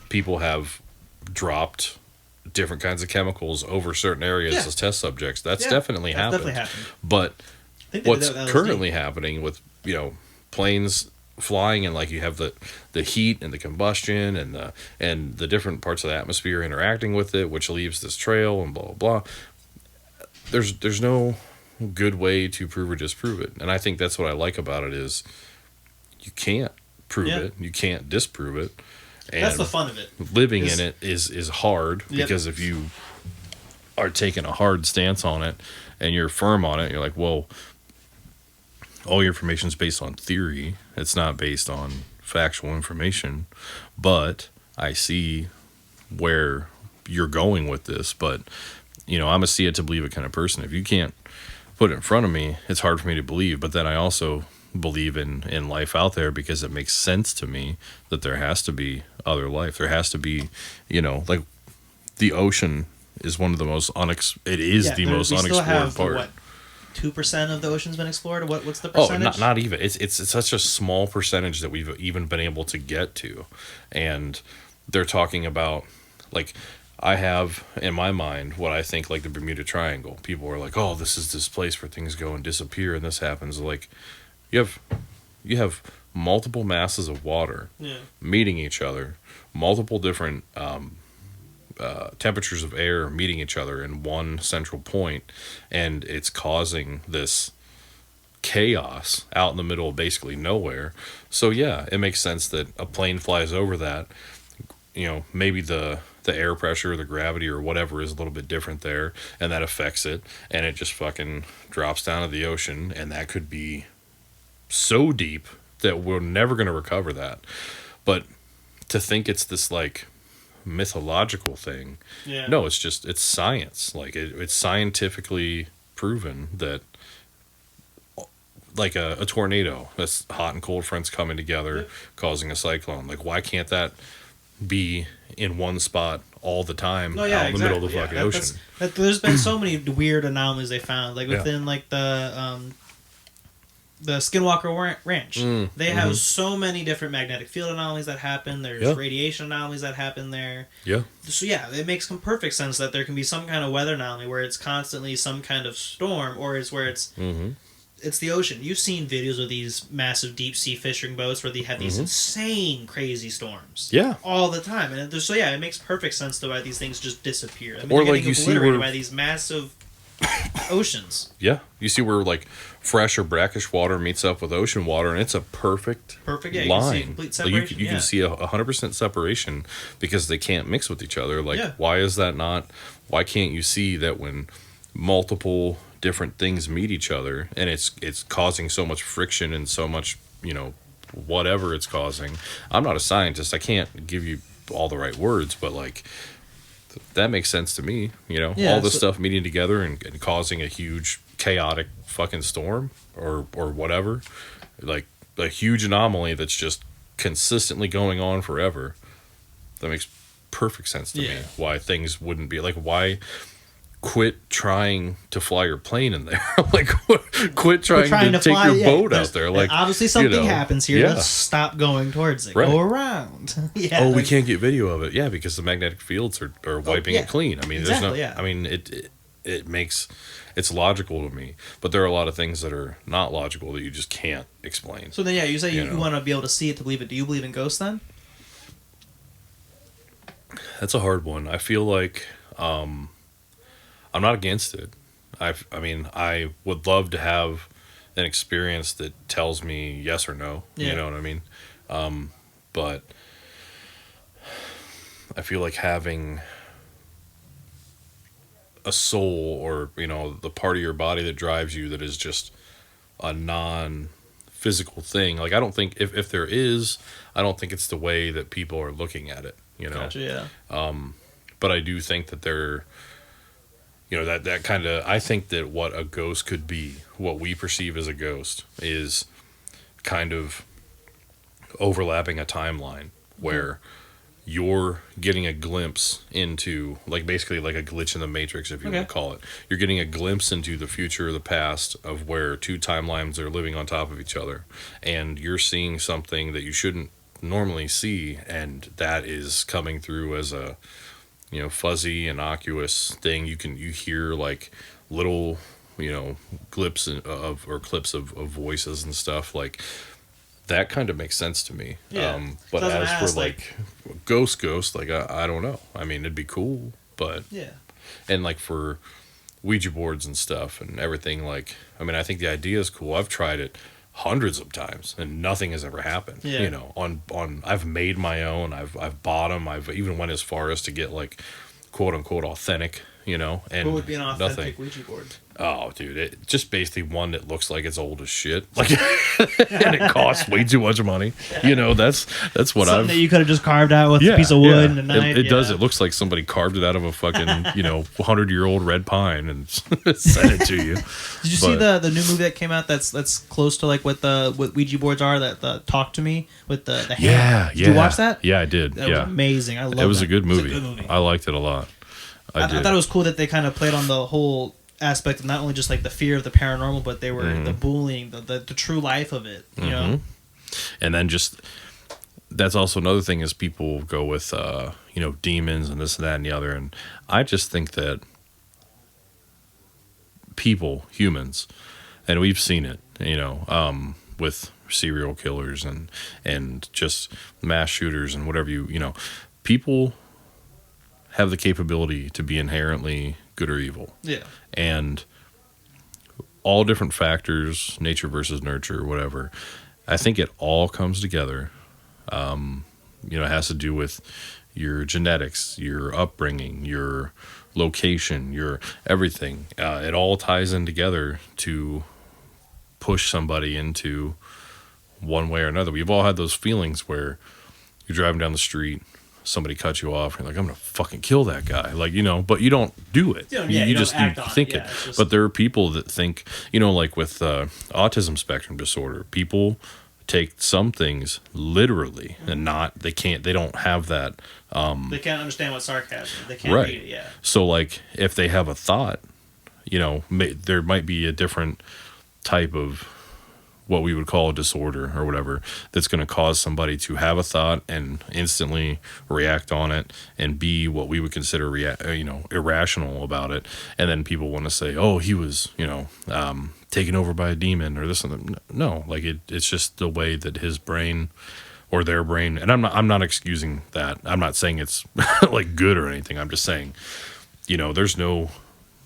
people have dropped different kinds of chemicals over certain areas as test subjects. That's definitely happened. But what's currently happening with planes flying, and like you have the heat and the combustion and the different parts of the atmosphere interacting with it, which leaves this trail and blah blah blah. There's no good way to prove or disprove it, and I think that's what I like about it is you can't prove it, you can't disprove it, and that's the fun of it. Living in it is hard because if you are taking a hard stance on it and you're firm on it, you're like, well, all your information is based on theory, it's not based on factual information, but I see where you're going with this, but I'm a see it to believe it kind of person. If you can't put it in front of me, it's hard for me to believe. But then I also believe in life out there, because it makes sense to me that there has to be other life. There has to be, like the ocean is one of the most most unexplored part. What, 2% of the ocean's been explored? What's the percentage? Oh, not even. It's such a small percentage that we've even been able to get to, and they're talking about like. I have in my mind what I think like the Bermuda Triangle. People are like, oh, this is this place where things go and disappear and this happens. Like, you have multiple masses of water meeting each other, multiple different temperatures of air meeting each other in one central point, and it's causing this chaos out in the middle of basically nowhere. So yeah, it makes sense that a plane flies over that. Maybe the air pressure, the gravity, or whatever is a little bit different there, and that affects it, and it just fucking drops down to the ocean, and that could be so deep that we're never going to recover that. But to think it's this like mythological thing. Yeah. No, it's science. Like it's scientifically proven that like a tornado, that's hot and cold fronts coming together, causing a cyclone. Like, why can't that be in one spot all the time out in the middle of the fucking ocean? There's been so many weird anomalies they found, like within like the Skinwalker Ranch. They have so many different magnetic field anomalies that happen. There's radiation anomalies that happen there. Yeah. So yeah, it makes perfect sense that there can be some kind of weather anomaly where it's constantly some kind of storm, or it's where it's it's the ocean. You've seen videos of these massive deep sea fishing boats where they have these insane, crazy storms. Yeah. All the time. And so yeah, it makes perfect sense to why these things just disappear. I mean, or like you see where by these massive oceans. Yeah. You see where like fresh or brackish water meets up with ocean water, and it's a perfect line. You can see complete separation. You can see 100% separation because they can't mix with each other. Like, why is that not? Why can't you see that when multiple different things meet each other and it's causing so much friction and so much, whatever it's causing? I'm not a scientist. I can't give you all the right words, but like that makes sense to me. All this stuff meeting together and causing a huge chaotic fucking storm or whatever, like a huge anomaly that's just consistently going on forever. That makes perfect sense to me. Why things wouldn't be like, why quit trying to fly your plane in there? Like, quit trying to take fly, your boat out there. Like, obviously something happens here. Let's stop going towards it. Right. Go around. We can't get video of it. Yeah, because the magnetic fields are wiping it clean. I mean, there's no. I mean, it makes it's logical to me, but there are a lot of things that are not logical that you just can't explain. So then, you say you want to be able to see it to believe it. Do you believe in ghosts then? That's a hard one. I feel like I'm not against it. I mean, I would love to have an experience that tells me yes or no. Yeah. You know what I mean? But I feel like having a soul, or the part of your body that drives you, that is just a non-physical thing. Like, I don't think if there is, I don't think it's the way that people are looking at it. Gotcha, yeah. But I do think that they're. That kind of, I think that what a ghost could be, what we perceive as a ghost, is kind of overlapping a timeline where you're getting a glimpse into, like, basically like a glitch in the Matrix, if you want to call it. You're getting a glimpse into the future or the past of where two timelines are living on top of each other, and you're seeing something that you shouldn't normally see, and that is coming through as a fuzzy, innocuous thing. You hear like little, clips of voices and stuff like that. Kind of makes sense to me. Yeah. But as for like ghost, like I don't know. I mean, it'd be cool, but and like for Ouija boards and stuff and everything, like, I mean, I think the idea is cool. I've tried it hundreds of times and nothing has ever happened. I've made my own, I've bought them, I've even went as far as to get like quote unquote authentic, and what would be an authentic Ouija board? Oh, dude, it just basically one that looks like it's old as shit, like, and it costs way too much money. That's what something that you could have just carved out with a piece of wood and a knife. It does. It looks like somebody carved it out of a fucking 100-year-old red pine and sent it to you. Did you see the new movie that came out that's close to like what Ouija boards are? That the Talk to Me with the hand. Yeah. Did you watch that? Yeah, I did. That was amazing. I loved it. It was a good movie. I liked it a lot. I thought it was cool that they kind of played on the whole aspect of not only just like the fear of the paranormal, but they were the bullying, the true life of it, And then just, that's also another thing is people go with, demons and this and that and the other. And I just think that people, humans, and we've seen it, with serial killers and just mass shooters and whatever people have the capability to be inherently good or evil. Yeah. And all different factors, nature versus nurture, whatever, I think it all comes together. It has to do with your genetics, your upbringing, your location, your everything. It all ties in together to push somebody into one way or another. We've all had those feelings where you're driving down the street, somebody cuts you off, you're like, I'm gonna fucking kill that guy, like, you know, but you don't do it. You just think it. Just... But there are people that think, you know, like with autism spectrum disorder, people take some things literally and they don't have that. They can't understand what sarcasm. They can't read it. Yeah. So like if they have a thought, you know, there might be a different type of what we would call a disorder or whatever that's going to cause somebody to have a thought and instantly react on it and be what we would consider irrational about it, and then people want to say, oh, he was, you know, taken over by a demon or this and that. No, like it's just the way that his brain or their brain, and I'm not excusing that, I'm not saying it's like good or anything, I'm just saying, you know, there's no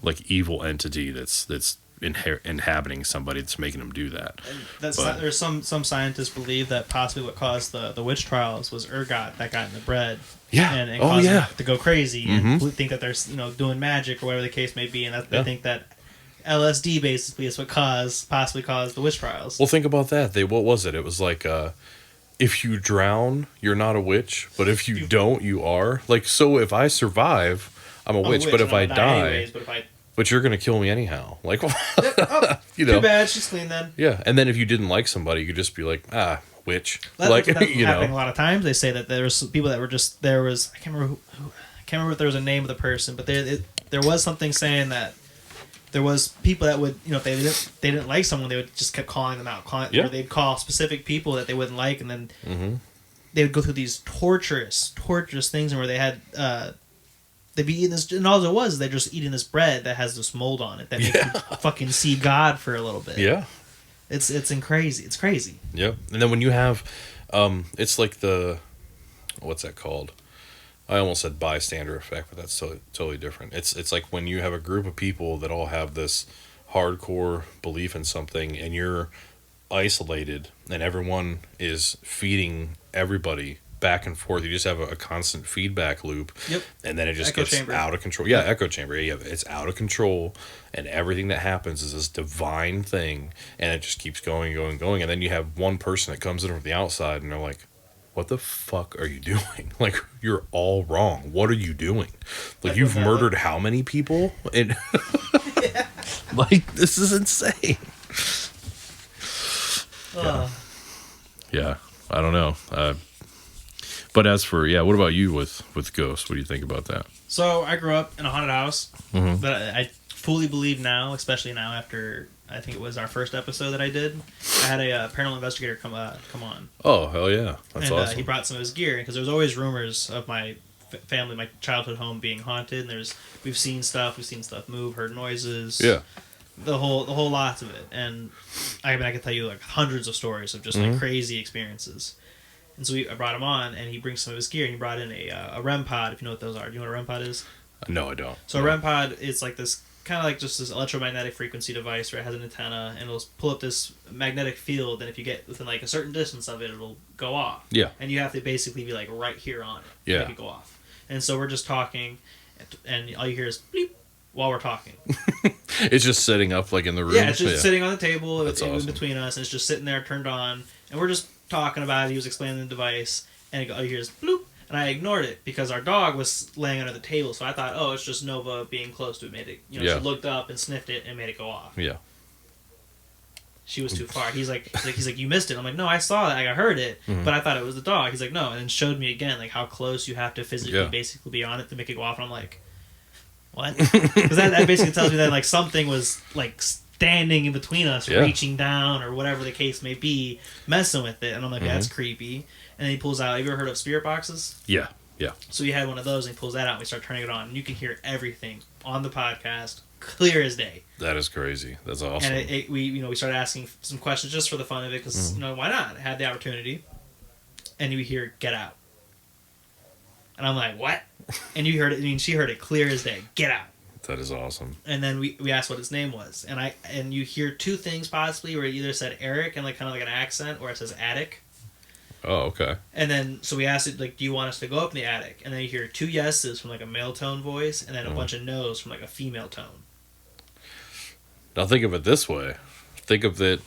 like evil entity that's inhabiting somebody that's making them do that. There's some scientists believe that possibly what caused the witch trials was ergot that got in the bread. Yeah. And caused them to go crazy and think that they're, you know, doing magic or whatever the case may be, and they think that LSD basically is what possibly caused the witch trials. Well, think about that. What was it? It was like if you drown, you're not a witch, but if you don't, you are. Like, so if I survive, I'm a witch, but if I die, but you're going to kill me anyhow. Like, you know. Too bad, she's clean then. Yeah, and then if you didn't like somebody, you could just be like, witch. That's like, you know. Happening a lot of times. They say that there was people that were just, I can't remember if there was a name of the person, but there was something saying that there was people that would, you know, if they didn't like someone, they would just kept calling them out. Or they'd call specific people that they wouldn't like, and then they would go through these torturous things, and where they had... they'd be eating this, and all it was, they're just eating this bread that has this mold on it that makes you fucking see God for a little bit. Yeah. It's crazy. It's crazy. Yep. And then when you have, it's like what's that called? I almost said bystander effect, but that's totally different. It's like when you have a group of people that all have this hardcore belief in something, and you're isolated, and everyone is feeding everybody back and forth. You just have a constant feedback loop. Yep. And then it just gets out of control. Yeah, echo chamber. Yeah, it's out of control, and everything that happens is this divine thing, and it just keeps going, and then you have one person that comes in from the outside, and they're like, what the fuck are you doing? Like, you're all wrong. What are you doing? Like, you've murdered how many people? And like, this is insane. Yeah, I don't know. But as for, what about you with ghosts? What do you think about that? So I grew up in a haunted house that I fully believe now, especially now after, I think it was our first episode that I did. I had a paranormal investigator come on. Oh, hell yeah. That's awesome. He brought some of his gear, because there's always rumors of my family, my childhood home being haunted, and we've seen stuff move, heard noises. Yeah. The whole lot of it. And I can tell you like hundreds of stories of just like crazy experiences. And so I brought him on, and he brings some of his gear, and he brought in a REM pod, if you know what those are. Do you know what a REM pod is? No, I don't. So a REM pod is like this, kind of like just this electromagnetic frequency device where it has an antenna, and it'll pull up this magnetic field, and if you get within like a certain distance of it, it'll go off. Yeah. And you have to basically be like right here on it to make it go off. And so we're just talking, and all you hear is bleep while we're talking. It's just sitting up like in the room? Yeah, it's just sitting on the table in between us, and it's just sitting there turned on, and we're just talking about it. He was explaining the device, and all you hear is bloop, and I ignored it because our dog was laying under the table, so I thought, oh, it's just Nova being close to it. Made it, she looked up and sniffed it and made it go off. Yeah. She was too far. He's like, you missed it. I'm like, no, I saw that. Like, I heard it, but I thought it was the dog. He's like, no, and then showed me again like how close you have to physically basically be on it to make it go off. And I'm like, what? Because that basically tells me that like something was like standing in between us, reaching down or whatever the case may be, messing with it. And I'm like, that's creepy. And then he pulls out, have you ever heard of spirit boxes? Yeah. So he had one of those, and he pulls that out, and we start turning it on, and you can hear everything on the podcast, clear as day. That is crazy. That's awesome. And we started asking some questions just for the fun of it, because why not? I had the opportunity, and you hear "get out," and I'm like, what? And you heard it. I mean, she heard it clear as day. Get out. That is awesome. And then we asked what his name was, and you hear two things possibly, where it either said Eric and like kind of like an accent, or it says attic. Oh, okay. And then, so we asked it, like, do you want us to go up in the attic? And then you hear two yeses from, like, a male tone voice, and then a bunch of no's from, like, a female tone. Now, think of it this way. Think of it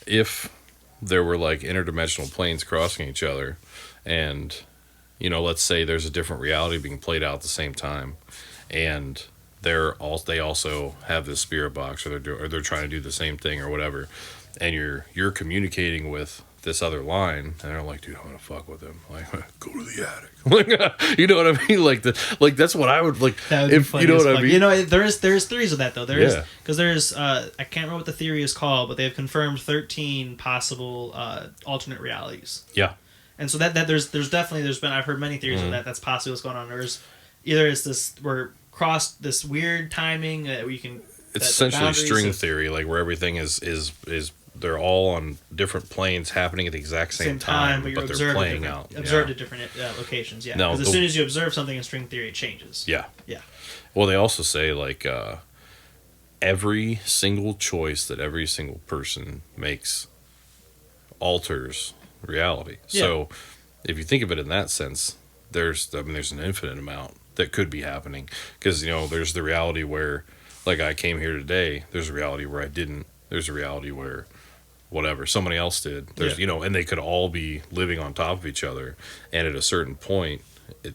if there were, like, interdimensional planes crossing each other, and you know, let's say there's a different reality being played out at the same time, and they also have this spirit box, or they're trying to do the same thing or whatever, and you're communicating with this other line, and they're like, dude, I'm gonna fuck with him. Like, go to the attic. Like, you know what I mean? Like that's what I would like. That would if be you know what I fuck. mean. You know, there's theories of that though. Because there's I can't remember what the theory is called, but they have confirmed 13 possible alternate realities. Yeah. And so that there's been I've heard many theories of that. That's possibly what's going on. There's either it's this we're crossed this weird timing where you can. It's essentially string theory, like where everything is they're all on different planes happening at the exact same time, but they're playing out. Observed at different locations, yeah. Because as soon as you observe something in string theory, it changes. Yeah. Yeah. Well, they also say, like, every single choice that every single person makes alters reality. Yeah. So, if you think of it in that sense, there's an infinite amount that could be happening. Because, you know, there's the reality where, like, I came here today. There's a reality where I didn't. There's a reality where whatever somebody else did. There's you know, and they could all be living on top of each other. And at a certain point,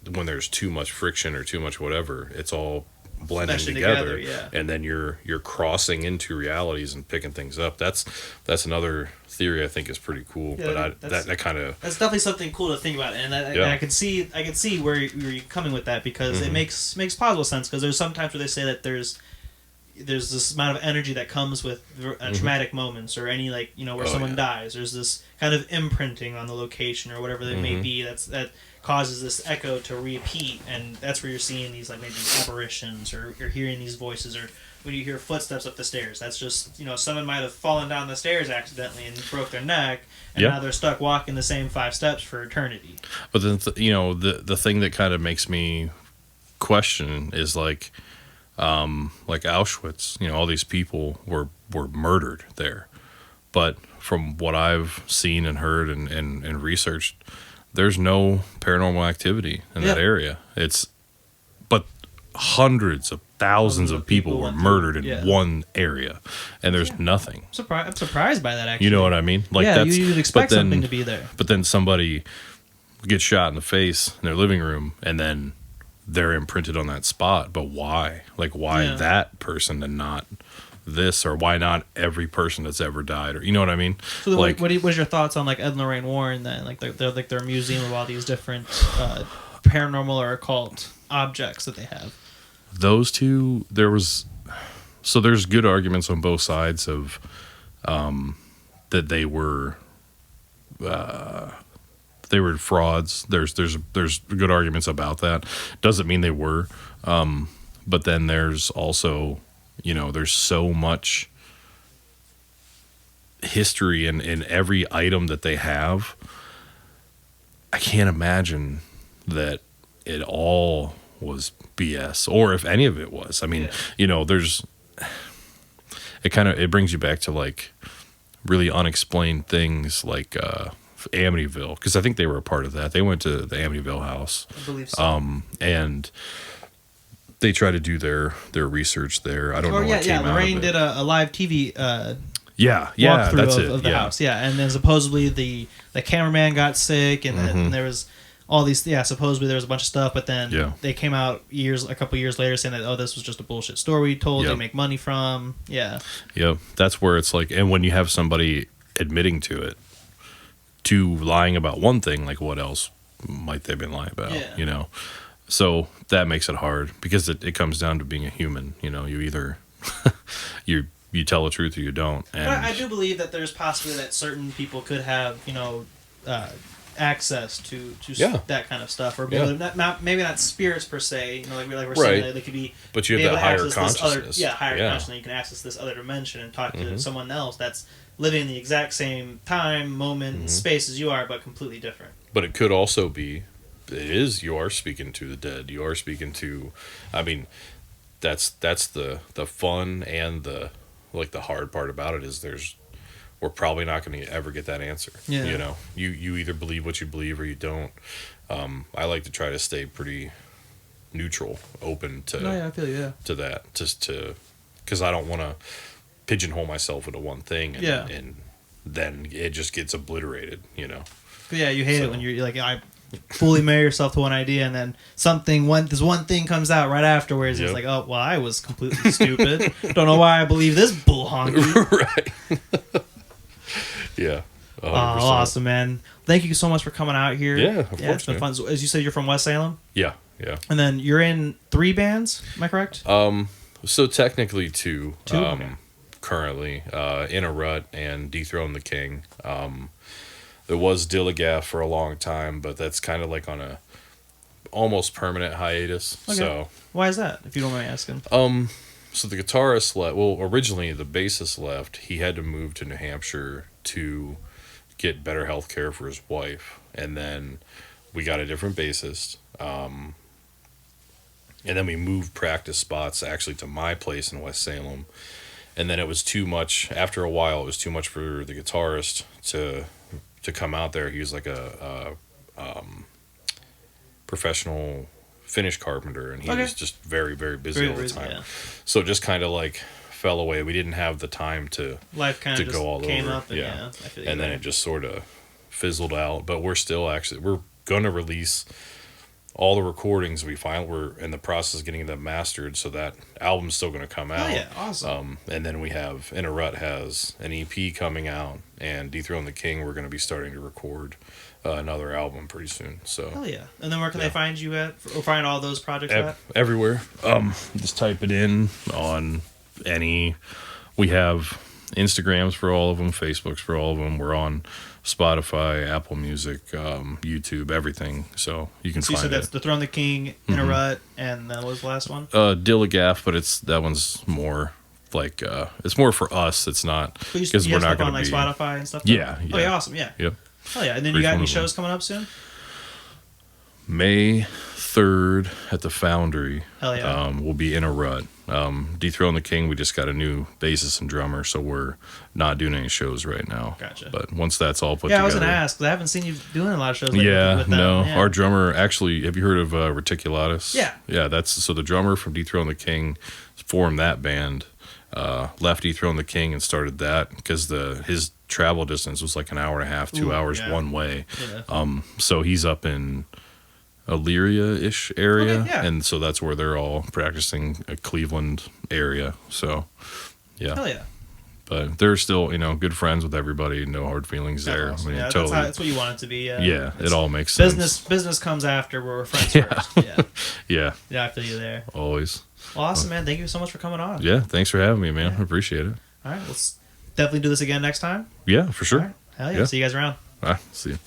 when there's too much friction or too much whatever, it's all blending together. And then you're crossing into realities and picking things up. That's another theory I think is pretty cool. But that kind of that's definitely something cool to think about, and I can see where you're coming with that, because it makes plausible sense. Because there's sometimes where they say that there's this amount of energy that comes with traumatic moments, or any, like, you know, where someone dies. There's this kind of imprinting on the location or whatever that may be that causes this echo to repeat, and that's where you're seeing these, like, maybe apparitions, or you're hearing these voices, or when you hear footsteps up the stairs. That's just, you know, someone might have fallen down the stairs accidentally and broke their neck, and now they're stuck walking the same 5 steps for eternity. But then, you know, the thing that kind of makes me question is, like Auschwitz, you know, all these people were murdered there. But from what I've seen and heard and researched, there's no paranormal activity in that area. But hundreds of thousands of people were murdered in one area, and there's nothing. I'm surprised by that, actually. You know what I mean? Like, you would expect something to be there. But then somebody gets shot in the face in their living room, and then they're imprinted on that spot. But why? Like, why that person and not this? Or why not every person that's ever died? Or, you know what I mean? So like, what was your thoughts on, like, Ed and Lorraine Warren then? Like, their museum of all these different paranormal or occult objects that they have. Those two, there's good arguments on both sides of that they were frauds. There's good arguments about that. Doesn't mean they were, but then there's also, you know, there's so much history in every item that they have. I can't imagine that it all was BS, or if any of it was. I mean, you know, it brings you back to, like, really unexplained things, like Amityville, because I think they were a part of that. They went to the Amityville house, I believe so. And they tried to do their research there. I don't know what came out of it. Lorraine did a live TV walkthrough of the house. And then supposedly the cameraman got sick, and then there was all these, supposedly there was a bunch of stuff, but then they came out a couple years later saying that, oh, this was just a bullshit story we told, they make money from. That's where it's like, and when you have somebody admitting to lying about one thing, like, what else might they have been lying about? You know, so that makes it hard, because it comes down to being a human. You know, you either you tell the truth or you don't. And but I do believe that there's possibly that certain people could have, you know, access to that kind of stuff, or maybe not spirits per se, you know, like we're saying, they could be, but you have that higher consciousness. Consciousness. You can access this other dimension and talk to someone else that's living in the exact same time, moment, space as you are, but completely different. But it could also be, you are speaking to the dead. You are speaking to, I mean, that's the fun and the hard part about it is we're probably not going to ever get that answer. You know, you either believe what you believe or you don't. I like to try to stay pretty neutral, open to I feel you, to that, because I don't want to pigeonhole myself into one thing and then it just gets obliterated, you know. But you hate it when you're like, fully marry yourself to one idea, and then this one thing comes out right afterwards. It's like, oh, well, I was completely stupid. Don't know why I believe this bull honky. Right. Yeah. 100%. Awesome, man. Thank you so much for coming out here. Yeah, of course, it's been fun. So, as you said, you're from West Salem? Yeah. And then you're in 3 bands, am I correct? So technically 2. 2? Okay. Currently, In a Rut and Dethrone the King. There was Dilligaff for a long time, but that's kind of like on a almost permanent hiatus. Okay. So why is that, if you don't mind asking? So the guitarist left. Well, originally the bassist left. He had to move to New Hampshire to get better health care for his wife, and then we got a different bassist. And then we moved practice spots actually to my place in West Salem. And then it was too much. After a while, it was too much for the guitarist to come out there. He was like a professional finish carpenter, and he was just very, very busy all the time. Yeah. So it just kind of like fell away. We didn't have the time to life kind of go all came over. Up And then it just sort of fizzled out. But we're gonna release all the recordings we find. We're in the process of getting them mastered, so that album's still going to come out. Oh, yeah, awesome. And then we have In a Rut has an EP coming out, and Dethrone the King, we're going to be starting to record another album pretty soon. So hell yeah! And then where can they find you at, or find all those projects at? Everywhere. Just type it in on any. We have Instagrams for all of them, Facebooks for all of them. We're on Spotify, Apple Music, YouTube, everything. So you can find it. So that's Dethrone the King, In a Rut, and that was the last one? Dilligaff, but that one's more like it's more for us. It's not because we're not going to be on like Spotify and stuff. Yeah. Oh, yeah, awesome. Yeah. Yep. Oh yeah, and then you got any shows coming up soon? May 3rd at the Foundry. Hell yeah. We'll be In a Rut. Dethrone the King, we just got a new bassist and drummer, so we're not doing any shows right now. Gotcha. But once that's all put together. Yeah, I was going to ask, because I haven't seen you doing a lot of shows with no. them. Yeah. Our drummer, actually, have you heard of Reticulatus? Yeah. Yeah, so the drummer from Dethrone the King formed that band, left Dethrone the King and started that, because his travel distance was like an hour and a half, 2 hours one way. Yeah. So he's up in Elyria-ish area, and so that's where they're all practicing, a Cleveland area. So, yeah. Hell yeah. But they're still, good friends with everybody. No hard feelings there. Awesome. I mean, totally. That's what you want it to be. Yeah, it all makes sense. Business comes after. We're friends first. Yeah. Yeah. Yeah, I feel you there. Always. Well, awesome, man. Thank you so much for coming on. Yeah, thanks for having me, man. I appreciate it. All right, let's definitely do this again next time. Yeah, for sure. All right. Hell yeah. See you guys around. All right, see you.